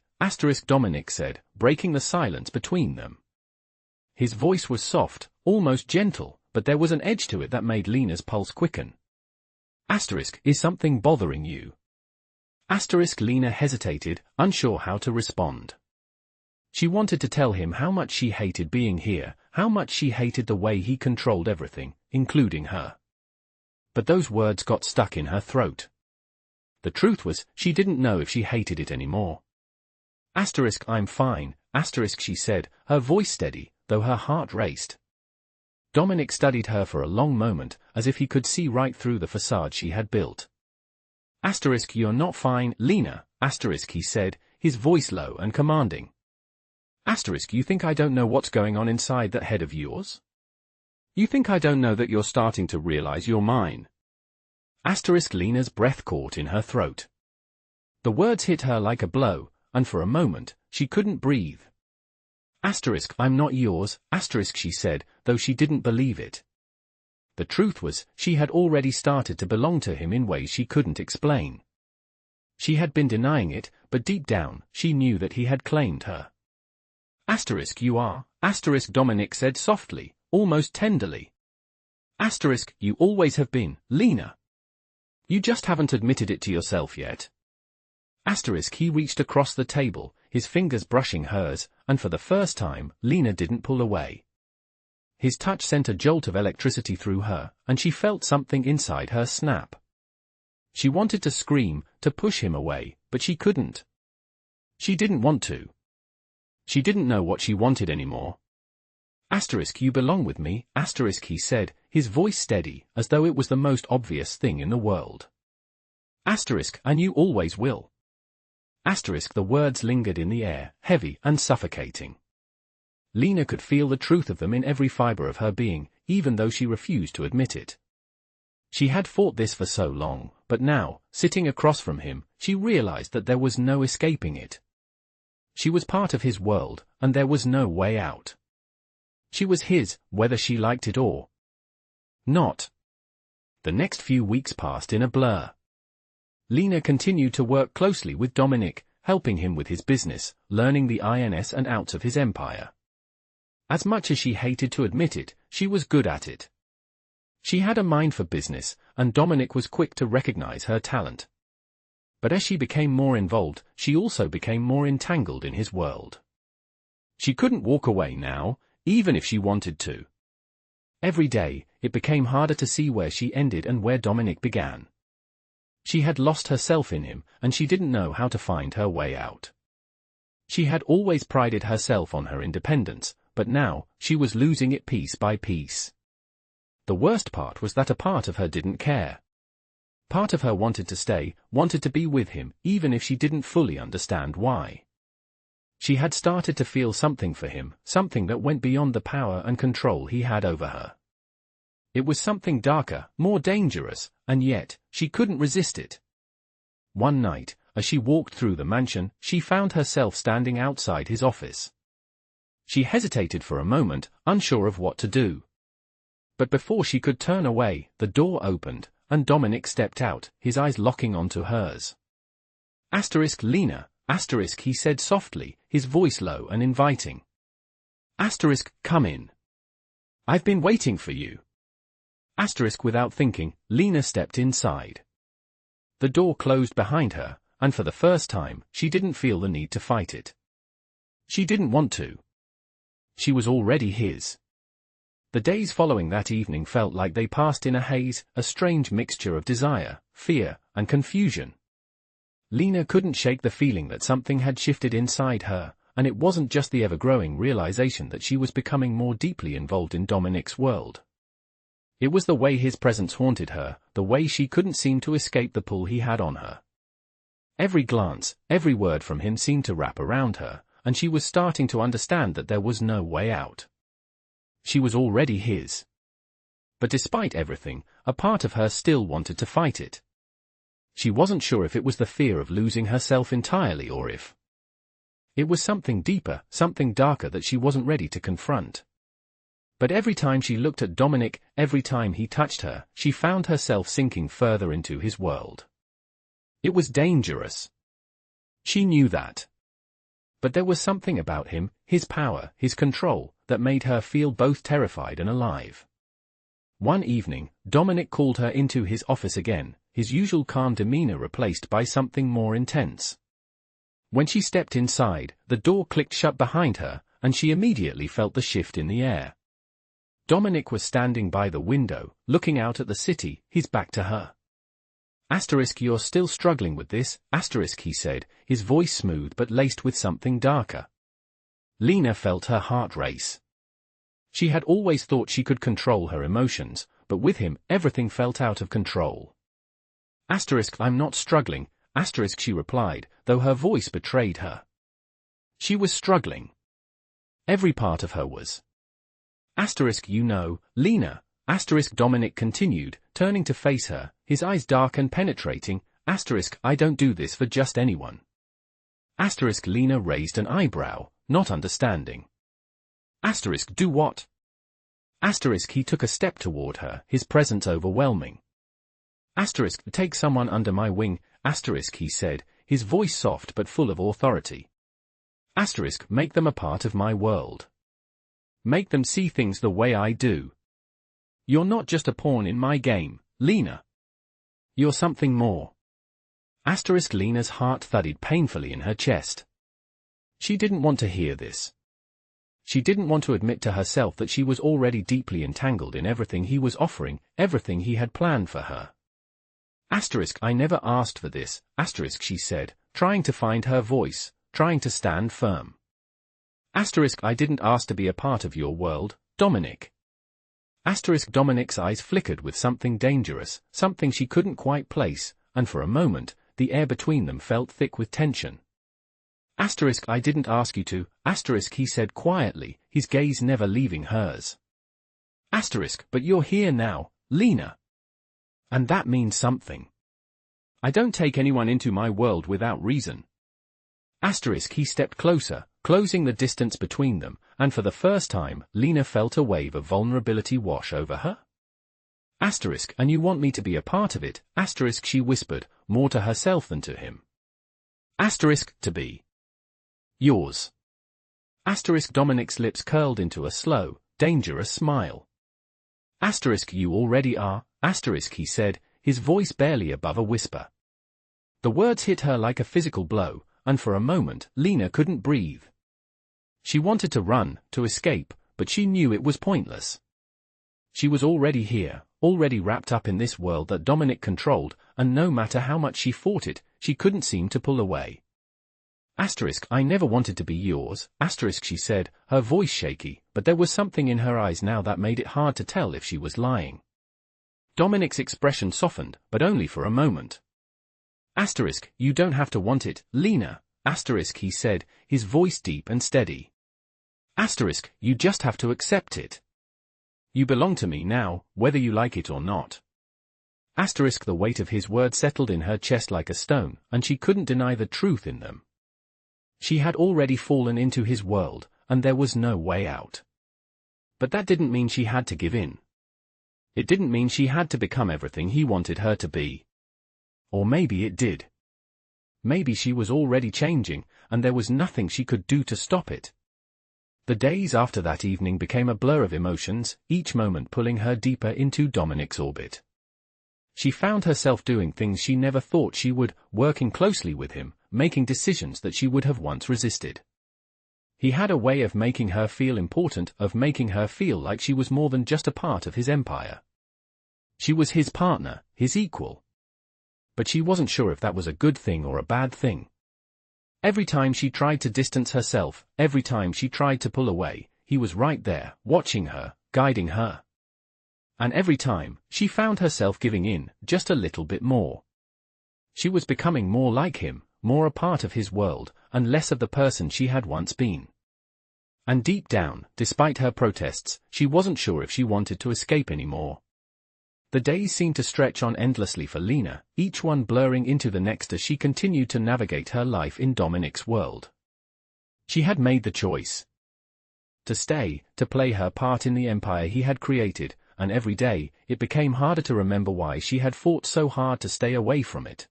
Dominic said, breaking the silence between them. His voice was soft, almost gentle, but there was an edge to it that made Lena's pulse quicken. Is something bothering you? Lena hesitated, unsure how to respond. She wanted to tell him how much she hated being here, how much she hated the way he controlled everything, including her. But those words got stuck in her throat. The truth was, she didn't know if she hated it anymore. I'm fine, she said, her voice steady, though her heart raced. Dominic studied her for a long moment, as if he could see right through the facade she had built. You're not fine, Lena, he said, his voice low and commanding. You think I don't know what's going on inside that head of yours? You think I don't know that you're starting to realize you're mine? Lena's breath caught in her throat. The words hit her like a blow, and for a moment, she couldn't breathe. I'm not yours, she said, though she didn't believe it. The truth was, she had already started to belong to him in ways she couldn't explain. She had been denying it, but deep down, she knew that he had claimed her. You are, Dominic said softly, almost tenderly. You always have been, Lena. You just haven't admitted it to yourself yet. He reached across the table, his fingers brushing hers, and for the first time, Lena didn't pull away. His touch sent a jolt of electricity through her, and she felt something inside her snap. She wanted to scream, to push him away, but she couldn't. She didn't want to. She didn't know what she wanted anymore. You belong with me, he said, his voice steady, as though it was the most obvious thing in the world. And you always will. The words lingered in the air, heavy and suffocating. Lena could feel the truth of them in every fiber of her being, even though she refused to admit it. She had fought this for so long, but now, sitting across from him, she realized that there was no escaping it. She was part of his world, and there was no way out. She was his, whether she liked it or not. The next few weeks passed in a blur. Lena continued to work closely with Dominic, helping him with his business, learning the ins and outs of his empire. As much as she hated to admit it, she was good at it. She had a mind for business, and Dominic was quick to recognize her talent. But as she became more involved, she also became more entangled in his world. She couldn't walk away now, even if she wanted to. Every day, it became harder to see where she ended and where Dominic began. She had lost herself in him, and she didn't know how to find her way out. She had always prided herself on her independence, but now, she was losing it piece by piece. The worst part was that a part of her didn't care. Part of her wanted to stay, wanted to be with him, even if she didn't fully understand why. She had started to feel something for him, something that went beyond the power and control he had over her. It was something darker, more dangerous, and yet, she couldn't resist it. One night, as she walked through the mansion, she found herself standing outside his office. She hesitated for a moment, unsure of what to do. But before she could turn away, the door opened, and Dominic stepped out, his eyes locking onto hers. Lena, he said softly, his voice low and inviting. Come in. I've been waiting for you. Without thinking, Lena stepped inside. The door closed behind her, and for the first time, she didn't feel the need to fight it. She didn't want to. She was already his. The days following that evening felt like they passed in a haze, a strange mixture of desire, fear, and confusion. Lena couldn't shake the feeling that something had shifted inside her, and it wasn't just the ever-growing realization that she was becoming more deeply involved in Dominic's world. It was the way his presence haunted her, the way she couldn't seem to escape the pull he had on her. Every glance, every word from him seemed to wrap around her, and she was starting to understand that there was no way out. She was already his. But despite everything, a part of her still wanted to fight it. She wasn't sure if it was the fear of losing herself entirely or if it was something deeper, something darker that she wasn't ready to confront. But every time she looked at Dominic, every time he touched her, she found herself sinking further into his world. It was dangerous. She knew that. But there was something about him, his power, his control, that made her feel both terrified and alive. One evening, Dominic called her into his office again, his usual calm demeanor replaced by something more intense. When she stepped inside, the door clicked shut behind her, and she immediately felt the shift in the air. Dominic was standing by the window, looking out at the city, his back to her. You're still struggling with this, he said, his voice smooth but laced with something darker. Lena felt her heart race. She had always thought she could control her emotions, but with him, everything felt out of control. I'm not struggling, she replied, though her voice betrayed her. She was struggling. Every part of her was. Lena, Dominic continued, turning to face her, his eyes dark and penetrating, I don't do this for just anyone. Lena raised an eyebrow, not understanding. Do what? He took a step toward her, his presence overwhelming. Take someone under my wing, he said, his voice soft but full of authority. Make them a part of my world. Make them see things the way I do. You're not just a pawn in my game, Lena. You're something more. Lena's heart thudded painfully in her chest. She didn't want to hear this. She didn't want to admit to herself that she was already deeply entangled in everything he was offering, everything he had planned for her. I never asked for this, she said, trying to find her voice, trying to stand firm. I didn't ask to be a part of your world, Dominic. Dominic's eyes flickered with something dangerous, something she couldn't quite place, and for a moment, the air between them felt thick with tension. I didn't ask you to, he said quietly, his gaze never leaving hers. But you're here now, Lena. And that means something. I don't take anyone into my world without reason. He stepped closer, closing the distance between them, and for the first time, Lena felt a wave of vulnerability wash over her. And you want me to be a part of it, she whispered, more to herself than to him. To be yours. Dominic's lips curled into a slow, dangerous smile. You already are, he said, his voice barely above a whisper. The words hit her like a physical blow, and for a moment, Lena couldn't breathe. She wanted to run, to escape, but she knew it was pointless. She was already here, already wrapped up in this world that Dominic controlled, and no matter how much she fought it, she couldn't seem to pull away. I never wanted to be yours, she said, her voice shaky, but there was something in her eyes now that made it hard to tell if she was lying. Dominic's expression softened, but only for a moment. You don't have to want it, Lena, he said, his voice deep and steady. You just have to accept it. You belong to me now, whether you like it or not. The weight of his words settled in her chest like a stone, and she couldn't deny the truth in them. She had already fallen into his world, and there was no way out. But that didn't mean she had to give in. It didn't mean she had to become everything he wanted her to be. Or maybe it did. Maybe she was already changing, and there was nothing she could do to stop it. The days after that evening became a blur of emotions, each moment pulling her deeper into Dominic's orbit. She found herself doing things she never thought she would, working closely with him, making decisions that she would have once resisted. He had a way of making her feel important, of making her feel like she was more than just a part of his empire. She was his partner, his equal. But she wasn't sure if that was a good thing or a bad thing. Every time she tried to distance herself, every time she tried to pull away, he was right there, watching her, guiding her. And every time, she found herself giving in, just a little bit more. She was becoming more like him, more a part of his world, and less of the person she had once been. And deep down, despite her protests, she wasn't sure if she wanted to escape anymore. The days seemed to stretch on endlessly for Lena, each one blurring into the next as she continued to navigate her life in Dominic's world. She had made the choice. To stay, to play her part in the empire he had created, and every day, it became harder to remember why she had fought so hard to stay away from it.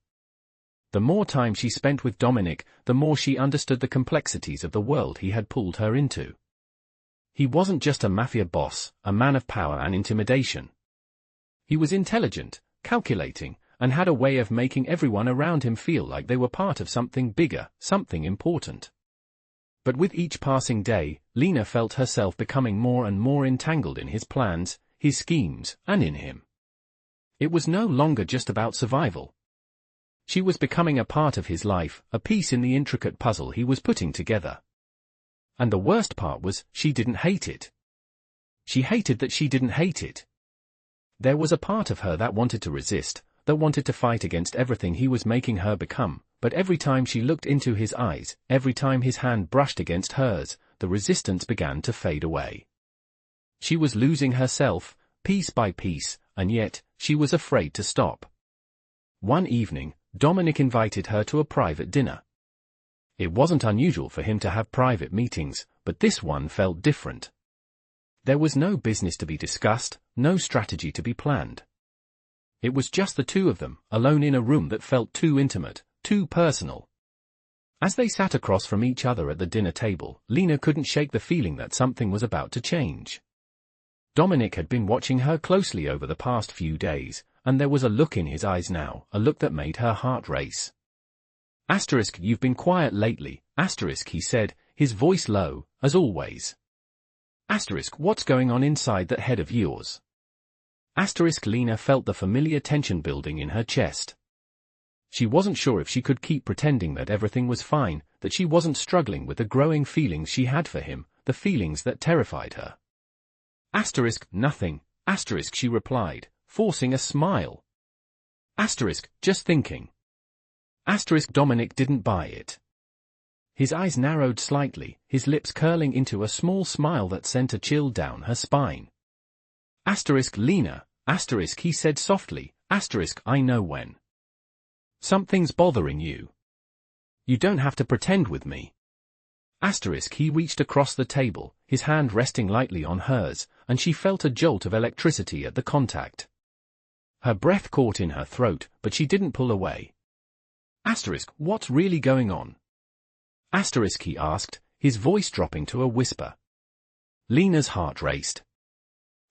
The more time she spent with Dominic, the more she understood the complexities of the world he had pulled her into. He wasn't just a mafia boss, a man of power and intimidation. He was intelligent, calculating, and had a way of making everyone around him feel like they were part of something bigger, something important. But with each passing day, Lena felt herself becoming more and more entangled in his plans, his schemes, and in him. It was no longer just about survival. She was becoming a part of his life, a piece in the intricate puzzle he was putting together. And the worst part was, she didn't hate it. She hated that she didn't hate it. There was a part of her that wanted to resist, that wanted to fight against everything he was making her become, but every time she looked into his eyes, every time his hand brushed against hers, the resistance began to fade away. She was losing herself, piece by piece, and yet, she was afraid to stop. One evening, Dominic invited her to a private dinner. It wasn't unusual for him to have private meetings, but this one felt different. There was no business to be discussed, no strategy to be planned. It was just the two of them, alone in a room that felt too intimate, too personal. As they sat across from each other at the dinner table, Lena couldn't shake the feeling that something was about to change. Dominic had been watching her closely over the past few days, and there was a look in his eyes now, a look that made her heart race. Asterisk, you've been quiet lately, asterisk, he said, his voice low, as always. Asterisk, what's going on inside that head of yours? Asterisk, Lena felt the familiar tension building in her chest. She wasn't sure if she could keep pretending that everything was fine, that she wasn't struggling with the growing feelings she had for him, the feelings that terrified her. Asterisk, nothing, asterisk, she replied, forcing a smile. Asterisk, just thinking. Asterisk, Dominic didn't buy it. His eyes narrowed slightly, his lips curling into a small smile that sent a chill down her spine. Asterisk, Lena, asterisk, he said softly, asterisk, I know when. Something's bothering you. You don't have to pretend with me. Asterisk, he reached across the table, his hand resting lightly on hers, and she felt a jolt of electricity at the contact. Her breath caught in her throat, but she didn't pull away. Asterisk, what's really going on? Asterisk, he asked, his voice dropping to a whisper. Lena's heart raced.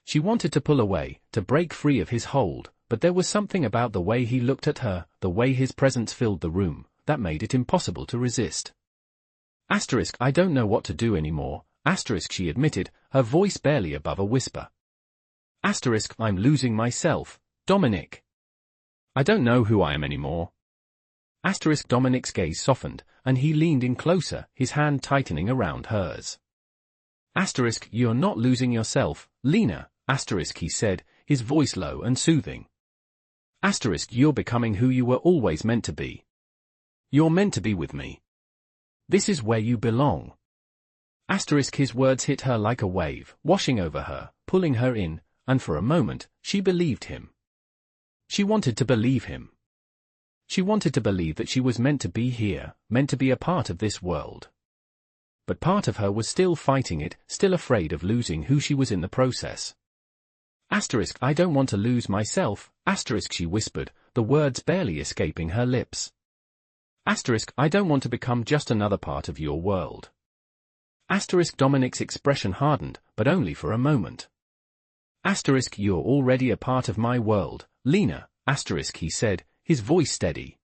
She wanted to pull away, to break free of his hold, but there was something about the way he looked at her, the way his presence filled the room, that made it impossible to resist. Asterisk, I don't know what to do anymore, asterisk, she admitted, her voice barely above a whisper. Asterisk, I'm losing myself, Dominic. I don't know who I am anymore. Asterisk, Dominic's gaze softened, and he leaned in closer, his hand tightening around hers. Asterisk, you're not losing yourself, Lena, asterisk, he said, his voice low and soothing. Asterisk, you're becoming who you were always meant to be. You're meant to be with me. This is where you belong. Asterisk, his words hit her like a wave, washing over her, pulling her in, and for a moment, she believed him. She wanted to believe him. She wanted to believe that she was meant to be here, meant to be a part of this world. But part of her was still fighting it, still afraid of losing who she was in the process. Asterisk, I don't want to lose myself, asterisk, she whispered, the words barely escaping her lips. Asterisk, I don't want to become just another part of your world. Asterisk, Dominic's expression hardened, but only for a moment. Asterisk, you're already a part of my world, Lena, asterisk, he said, his voice steady.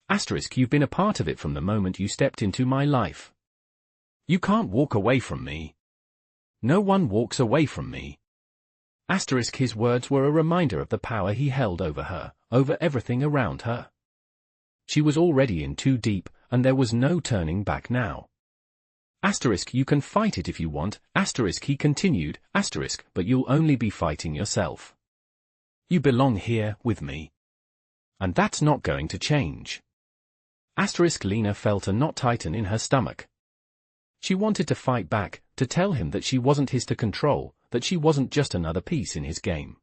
Asterisk, you've been a part of it from the moment you stepped into my life. You can't walk away from me. No one walks away from me. Asterisk, his words were a reminder of the power he held over her, over everything around her. She was already in too deep, and there was no turning back now. Asterisk, you can fight it if you want, asterisk, he continued, asterisk, but you'll only be fighting yourself. You belong here, with me. And that's not going to change. Asterisk, Lena felt a knot tighten in her stomach. She wanted to fight back, to tell him that she wasn't his to control, that she wasn't just another piece in his game.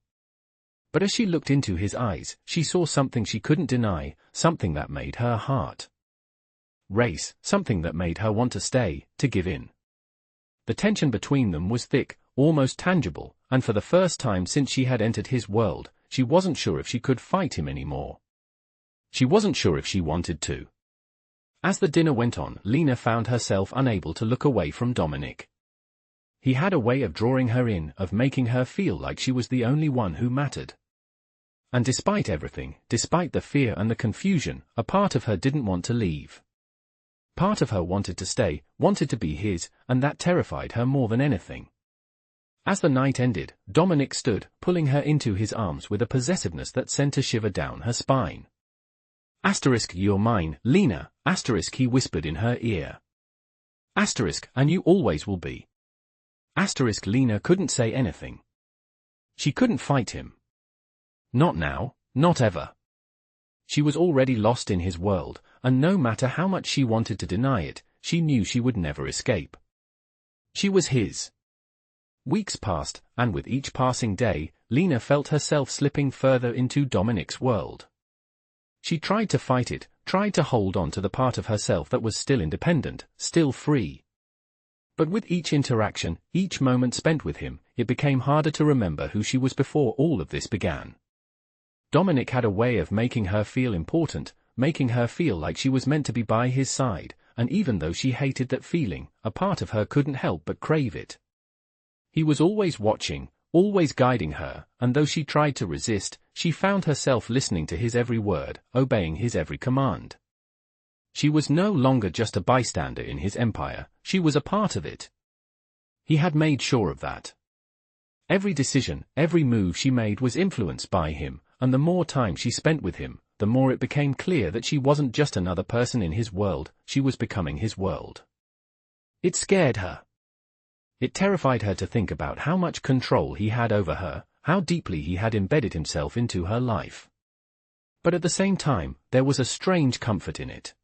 But as she looked into his eyes, she saw something she couldn't deny, something that made her heart race, something that made her want to stay, to give in. The tension between them was thick, almost tangible, and for the first time since she had entered his world, she wasn't sure if she could fight him anymore. She wasn't sure if she wanted to. As the dinner went on, Lena found herself unable to look away from Dominic. He had a way of drawing her in, of making her feel like she was the only one who mattered. And despite everything, despite the fear and the confusion, a part of her didn't want to leave. Part of her wanted to stay, wanted to be his, and that terrified her more than anything. As the night ended, Dominic stood, pulling her into his arms with a possessiveness that sent a shiver down her spine. You're mine, Lena, he whispered in her ear. And you always will be. Lena couldn't say anything. She couldn't fight him. Not now, not ever. She was already lost in his world, and no matter how much she wanted to deny it, she knew she would never escape. She was his. Weeks passed, and with each passing day, Lena felt herself slipping further into Dominic's world. She tried to fight it, tried to hold on to the part of herself that was still independent, still free. But with each interaction, each moment spent with him, it became harder to remember who she was before all of this began. Dominic had a way of making her feel important, making her feel like she was meant to be by his side, and even though she hated that feeling, a part of her couldn't help but crave it. He was always watching, always guiding her, and though she tried to resist, she found herself listening to his every word, obeying his every command. She was no longer just a bystander in his empire, she was a part of it. He had made sure of that. Every decision, every move she made was influenced by him, and the more time she spent with him, the more it became clear that she wasn't just another person in his world, she was becoming his world. It scared her. It terrified her to think about how much control he had over her, how deeply he had embedded himself into her life. But at the same time, there was a strange comfort in it.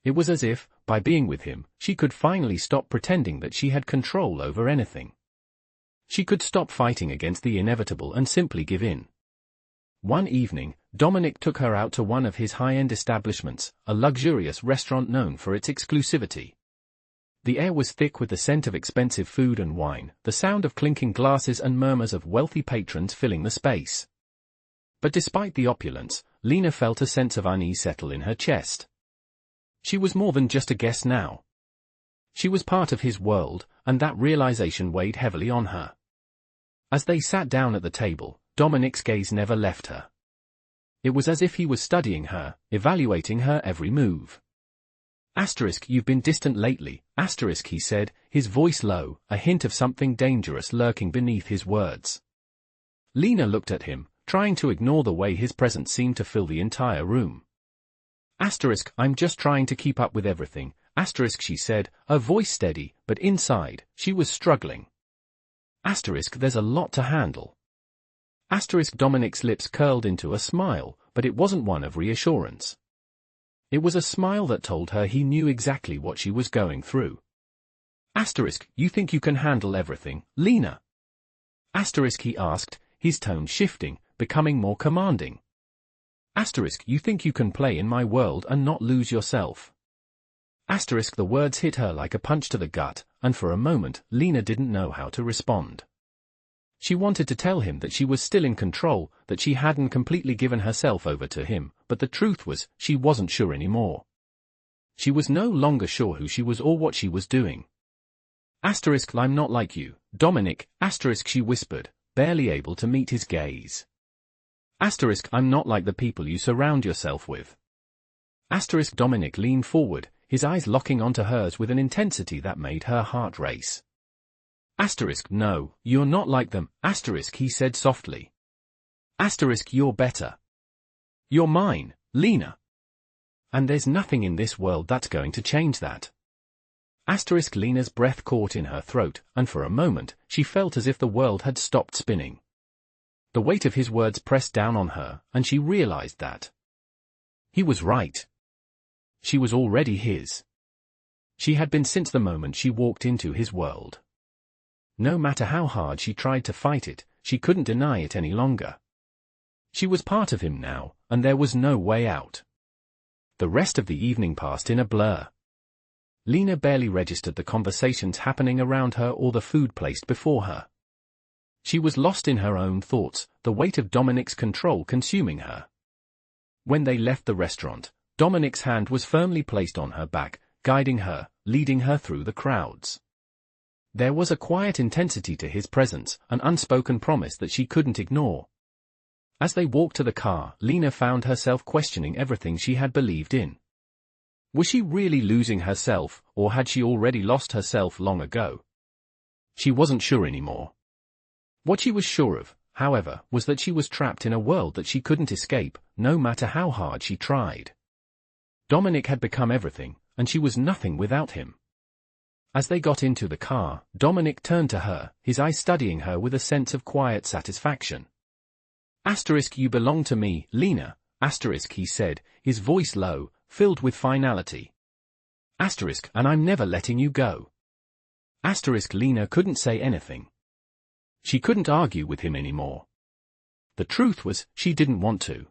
It was as if, by being with him, she could finally stop pretending that she had control over anything. She could stop fighting against the inevitable and simply give in. One evening, Dominic took her out to one of his high-end establishments, a luxurious restaurant known for its exclusivity. The air was thick with the scent of expensive food and wine, the sound of clinking glasses and murmurs of wealthy patrons filling the space. But despite the opulence, Lena felt a sense of unease settle in her chest. She was more than just a guest now. She was part of his world, and that realization weighed heavily on her. As they sat down at the table, Dominic's gaze never left her. It was as if he was studying her, evaluating her every move. You've been distant lately, he said, his voice low, a hint of something dangerous lurking beneath his words. Lena looked at him, trying to ignore the way his presence seemed to fill the entire room. I'm just trying to keep up with everything, she said, her voice steady, but inside, she was struggling. There's a lot to handle. Dominic's lips curled into a smile, but it wasn't one of reassurance. It was a smile that told her he knew exactly what she was going through. You think you can handle everything, Lena? He asked, his tone shifting, becoming more commanding. You think you can play in my world and not lose yourself? The words hit her like a punch to the gut, and for a moment, Lena didn't know how to respond. She wanted to tell him that she was still in control, that she hadn't completely given herself over to him, but the truth was, she wasn't sure anymore. She was no longer sure who she was or what she was doing. I'm not like you, Dominic, she whispered, barely able to meet his gaze. I'm not like the people you surround yourself with. Dominic leaned forward, his eyes locking onto hers with an intensity that made her heart race. No, you're not like them, he said softly. You're better. You're mine, Lena. And there's nothing in this world that's going to change that. Lena's breath caught in her throat, and for a moment, she felt as if the world had stopped spinning. The weight of his words pressed down on her, and she realized that. He was right. She was already his. She had been since the moment she walked into his world. No matter how hard she tried to fight it, she couldn't deny it any longer. She was part of him now, and there was no way out. The rest of the evening passed in a blur. Lena barely registered the conversations happening around her or the food placed before her. She was lost in her own thoughts, the weight of Dominic's control consuming her. When they left the restaurant, Dominic's hand was firmly placed on her back, guiding her, leading her through the crowds. There was a quiet intensity to his presence, an unspoken promise that she couldn't ignore. As they walked to the car, Lena found herself questioning everything she had believed in. Was she really losing herself, or had she already lost herself long ago? She wasn't sure anymore. What she was sure of, however, was that she was trapped in a world that she couldn't escape, no matter how hard she tried. Dominic had become everything, and she was nothing without him. As they got into the car, Dominic turned to her, his eyes studying her with a sense of quiet satisfaction. You belong to me, Lena, he said, his voice low, filled with finality. And I'm never letting you go. Lena couldn't say anything. She couldn't argue with him anymore. The truth was, she didn't want to.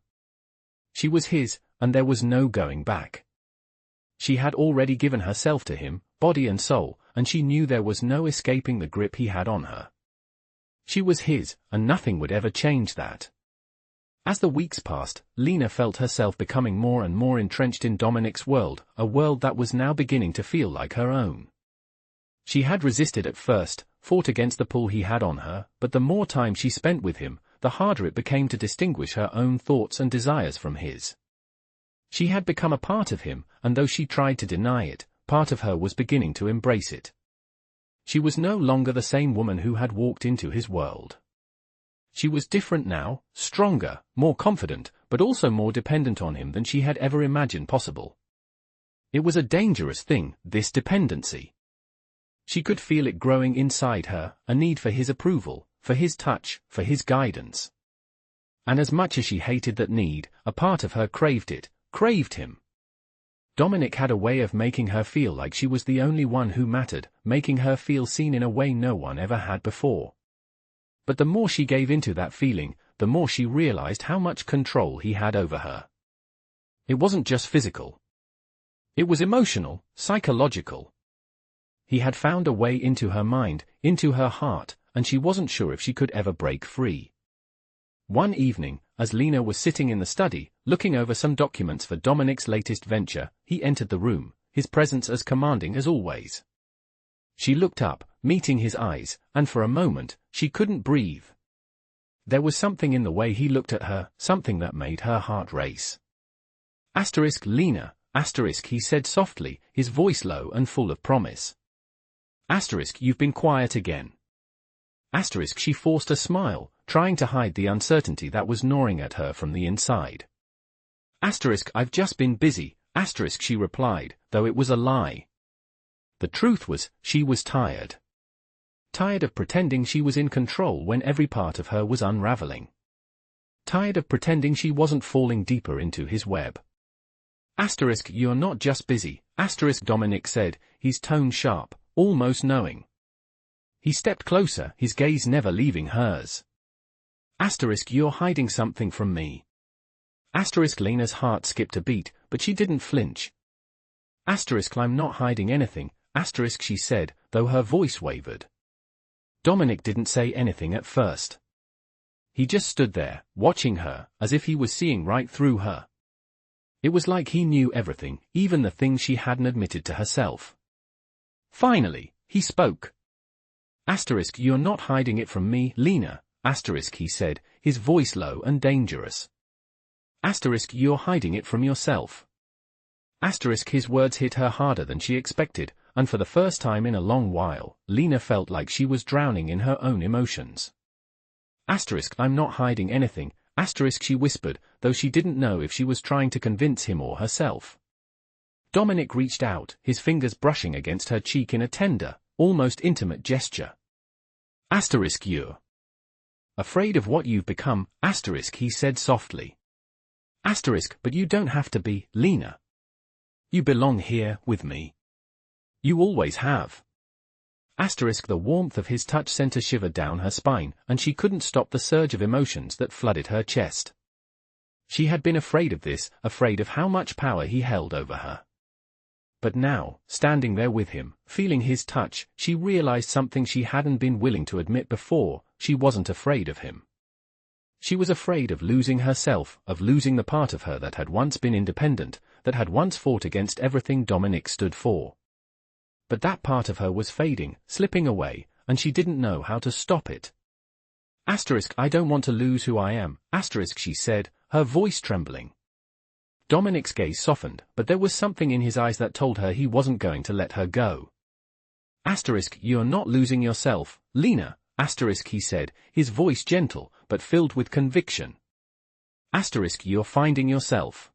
She was his, and there was no going back. She had already given herself to him, body and soul, and she knew there was no escaping the grip he had on her. She was his, and nothing would ever change that. As the weeks passed, Lena felt herself becoming more and more entrenched in Dominic's world, a world that was now beginning to feel like her own. She had resisted at first, fought against the pull he had on her, but the more time she spent with him, the harder it became to distinguish her own thoughts and desires from his. She had become a part of him, and though she tried to deny it, part of her was beginning to embrace it. She was no longer the same woman who had walked into his world. She was different now, stronger, more confident, but also more dependent on him than she had ever imagined possible. It was a dangerous thing, this dependency. She could feel it growing inside her, a need for his approval, for his touch, for his guidance. And as much as she hated that need, a part of her craved it, craved him. Dominic had a way of making her feel like she was the only one who mattered, making her feel seen in a way no one ever had before. But the more she gave into that feeling, the more she realized how much control he had over her. It wasn't just physical. It was emotional, psychological. He had found a way into her mind, into her heart, and she wasn't sure if she could ever break free. One evening, as Lena was sitting in the study, looking over some documents for Dominic's latest venture, he entered the room, his presence as commanding as always. She looked up, meeting his eyes, and for a moment, she couldn't breathe. There was something in the way he looked at her, something that made her heart race. Lena, he said softly, his voice low and full of promise. You've been quiet again. She forced a smile, trying to hide the uncertainty that was gnawing at her from the inside. I've just been busy, she replied, though it was a lie. The truth was, she was tired. Tired of pretending she was in control when every part of her was unraveling. Tired of pretending she wasn't falling deeper into his web. You're not just busy, Dominic said, his tone sharp, almost knowing. He stepped closer, his gaze never leaving hers. You're hiding something from me. Lena's heart skipped a beat, but she didn't flinch. I'm not hiding anything, she said, though her voice wavered. Dominic didn't say anything at first. He just stood there, watching her, as if he was seeing right through her. It was like he knew everything, even the things she hadn't admitted to herself. Finally, he spoke. You're not hiding it from me, Lena, he said, his voice low and dangerous. You're hiding it from yourself. His words hit her harder than she expected, and for the first time in a long while, Lena felt like she was drowning in her own emotions. I'm not hiding anything, she whispered, though she didn't know if she was trying to convince him or herself. Dominic reached out, his fingers brushing against her cheek in a tender, almost intimate gesture. You're afraid of what you've become, he said softly. But you don't have to be, Lena. You belong here, with me. You always have. The warmth of his touch sent a shiver down her spine, and she couldn't stop the surge of emotions that flooded her chest. She had been afraid of this, afraid of how much power he held over her. But now, standing there with him, feeling his touch, she realized something she hadn't been willing to admit before: she wasn't afraid of him. She was afraid of losing herself, of losing the part of her that had once been independent, that had once fought against everything Dominic stood for. But that part of her was fading, slipping away, and she didn't know how to stop it. I don't want to lose who I am, she said, her voice trembling. Dominic's gaze softened, but there was something in his eyes that told her he wasn't going to let her go. You're not losing yourself, Lena, he said, his voice gentle, but filled with conviction. You're finding yourself.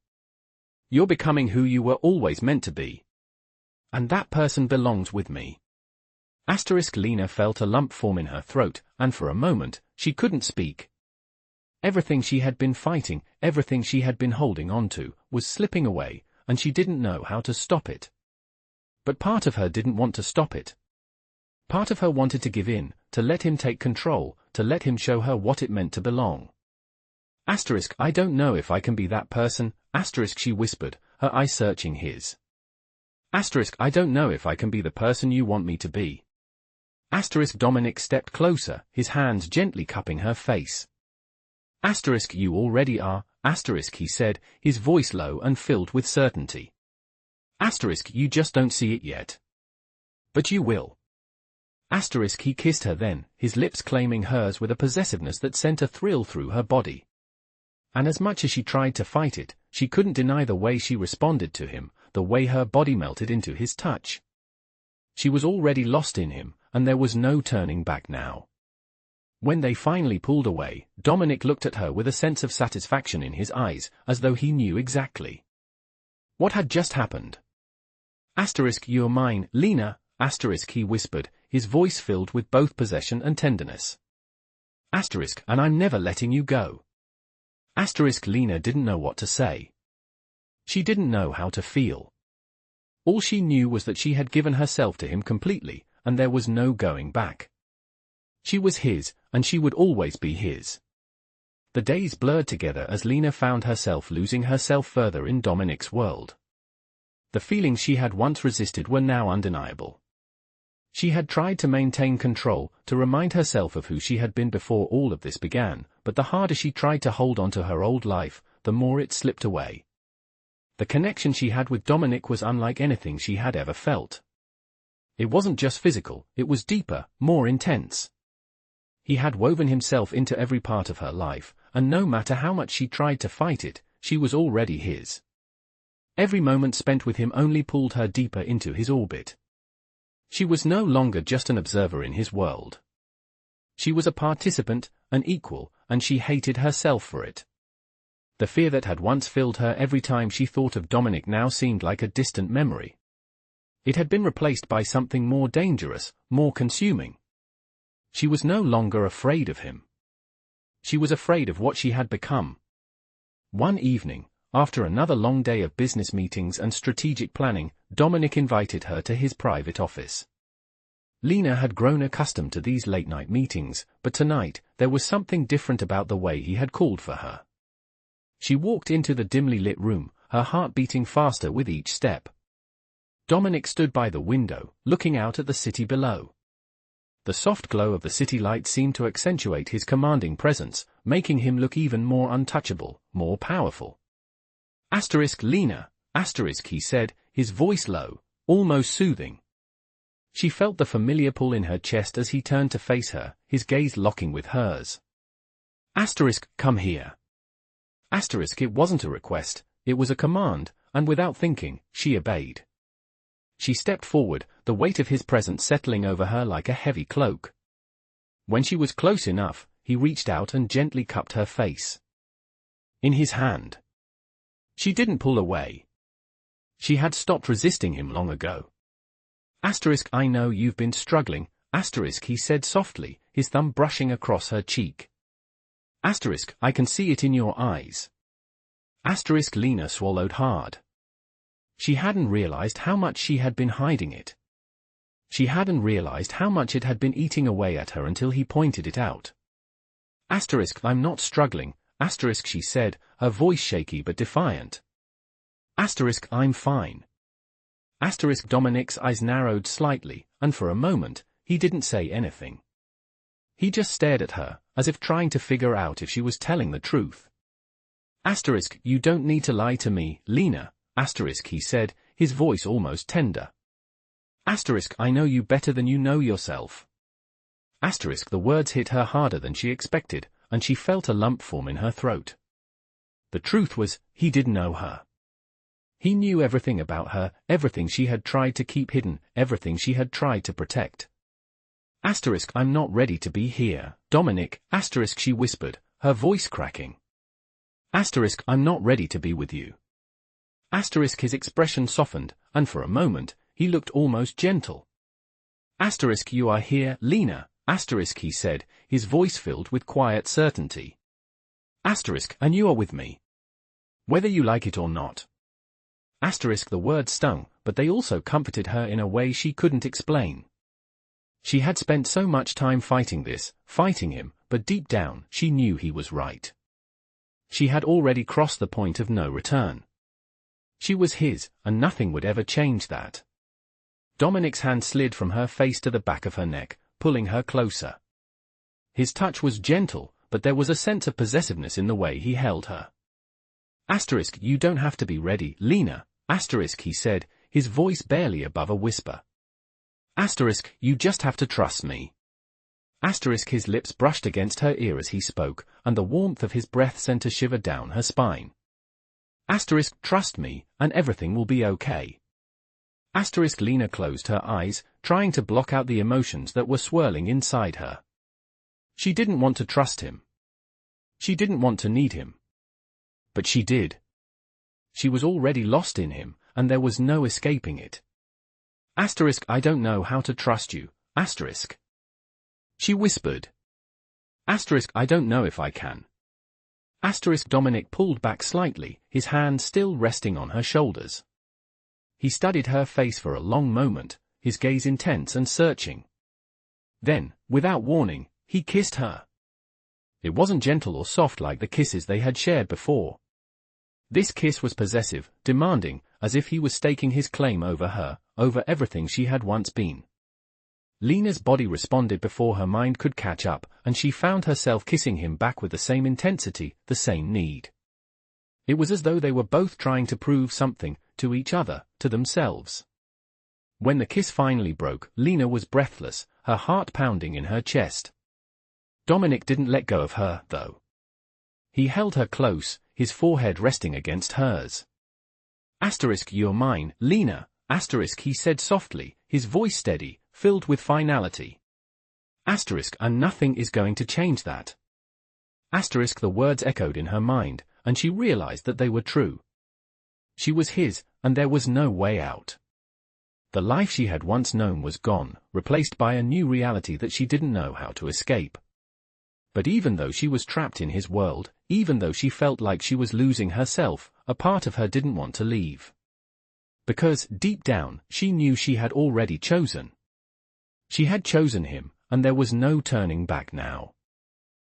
You're becoming who you were always meant to be. And that person belongs with me. Lena felt a lump form in her throat, and for a moment, she couldn't speak. Everything she had been fighting, everything she had been holding on to, was slipping away, and she didn't know how to stop it. But part of her didn't want to stop it. Part of her wanted to give in, to let him take control, to let him show her what it meant to belong. I don't know if I can be that person, she whispered, her eyes searching his. I don't know if I can be the person you want me to be. Dominic stepped closer, his hands gently cupping her face. You already are, he said, his voice low and filled with certainty. You just don't see it yet. But you will. He kissed her then, his lips claiming hers with a possessiveness that sent a thrill through her body. And as much as she tried to fight it, she couldn't deny the way she responded to him, the way her body melted into his touch. She was already lost in him, and there was no turning back now. When they finally pulled away, Dominic looked at her with a sense of satisfaction in his eyes, as though he knew exactly what had just happened. You're mine, Lena, he whispered, his voice filled with both possession and tenderness. And I'm never letting you go. Lena didn't know what to say. She didn't know how to feel. All she knew was that she had given herself to him completely, and there was no going back. She was his, and she would always be his. The days blurred together as Lena found herself losing herself further in Dominic's world. The feelings she had once resisted were now undeniable. She had tried to maintain control, to remind herself of who she had been before all of this began, but the harder she tried to hold on to her old life, the more it slipped away. The connection she had with Dominic was unlike anything she had ever felt. It wasn't just physical, it was deeper, more intense. He had woven himself into every part of her life, and no matter how much she tried to fight it, she was already his. Every moment spent with him only pulled her deeper into his orbit. She was no longer just an observer in his world. She was a participant, an equal, and she hated herself for it. The fear that had once filled her every time she thought of Dominic now seemed like a distant memory. It had been replaced by something more dangerous, more consuming. She was no longer afraid of him. She was afraid of what she had become. One evening, after another long day of business meetings and strategic planning, Dominic invited her to his private office. Lena had grown accustomed to these late-night meetings, but tonight, there was something different about the way he had called for her. She walked into the dimly lit room, her heart beating faster with each step. Dominic stood by the window, looking out at the city below. The soft glow of the city light seemed to accentuate his commanding presence, making him look even more untouchable, more powerful. Lena, he said, his voice low, almost soothing. She felt the familiar pull in her chest as he turned to face her, his gaze locking with hers. Come here. It wasn't a request, it was a command, and without thinking, she obeyed. She stepped forward, the weight of his presence settling over her like a heavy cloak. When she was close enough, he reached out and gently cupped her face. In his hand. She didn't pull away. She had stopped resisting him long ago. I know you've been struggling, he said softly, his thumb brushing across her cheek. I can see it in your eyes. Lena swallowed hard. She hadn't realized how much she had been hiding it. She hadn't realized how much it had been eating away at her until he pointed it out. I'm not struggling, she said, her voice shaky but defiant. I'm fine. Dominic's eyes narrowed slightly, and for a moment, he didn't say anything. He just stared at her, as if trying to figure out if she was telling the truth. Asterisk, you don't need to lie to me, Lena, asterisk, he said, his voice almost tender. Asterisk, I know you better than you know yourself. Asterisk, the words hit her harder than she expected, and she felt a lump form in her throat. The truth was, he did know her. He knew everything about her, everything she had tried to keep hidden, everything she had tried to protect. Asterisk, I'm not ready to be here, Dominic, asterisk, she whispered, her voice cracking. Asterisk, I'm not ready to be with you. Asterisk, his expression softened, and for a moment, he looked almost gentle. Asterisk, you are here, Lena, asterisk, he said, his voice filled with quiet certainty. Asterisk, and you are with me. Whether you like it or not. Asterisk, the words stung, but they also comforted her in a way she couldn't explain. She had spent so much time fighting him, but deep down, she knew he was right. She had already crossed the point of no return. She was his, and nothing would ever change that. Dominic's hand slid from her face to the back of her neck, pulling her closer. His touch was gentle, but there was a sense of possessiveness in the way he held her. Asterisk, you don't have to be ready, Lena, asterisk, he said, his voice barely above a whisper. Asterisk, you just have to trust me. Asterisk, his lips brushed against her ear as he spoke, and the warmth of his breath sent a shiver down her spine. Asterisk, trust me, and everything will be okay. Asterisk, Lena closed her eyes, trying to block out the emotions that were swirling inside her. She didn't want to trust him. She didn't want to need him. But she did. She was already lost in him, and there was no escaping it. Asterisk, I don't know how to trust you, asterisk. She whispered. Asterisk, I don't know if I can. Asterisk, Dominic pulled back slightly, his hand still resting on her shoulders. He studied her face for a long moment, his gaze intense and searching. Then, without warning, he kissed her. It wasn't gentle or soft like the kisses they had shared before. This kiss was possessive, demanding, as if he was staking his claim over her, over everything she had once been. Lena's body responded before her mind could catch up, and she found herself kissing him back with the same intensity, the same need. It was as though they were both trying to prove something, to each other, to themselves. When the kiss finally broke, Lena was breathless, her heart pounding in her chest. Dominic didn't let go of her, though. He held her close, his forehead resting against hers. Asterisk, you're mine, Lena, asterisk, he said softly, his voice steady, filled with finality. Asterisk, and nothing is going to change that. Asterisk, the words echoed in her mind, and she realized that they were true. She was his, and there was no way out. The life she had once known was gone, replaced by a new reality that she didn't know how to escape. But even though she was trapped in his world, even though she felt like she was losing herself, a part of her didn't want to leave. Because, deep down, she knew she had already chosen. She had chosen him, and there was no turning back now.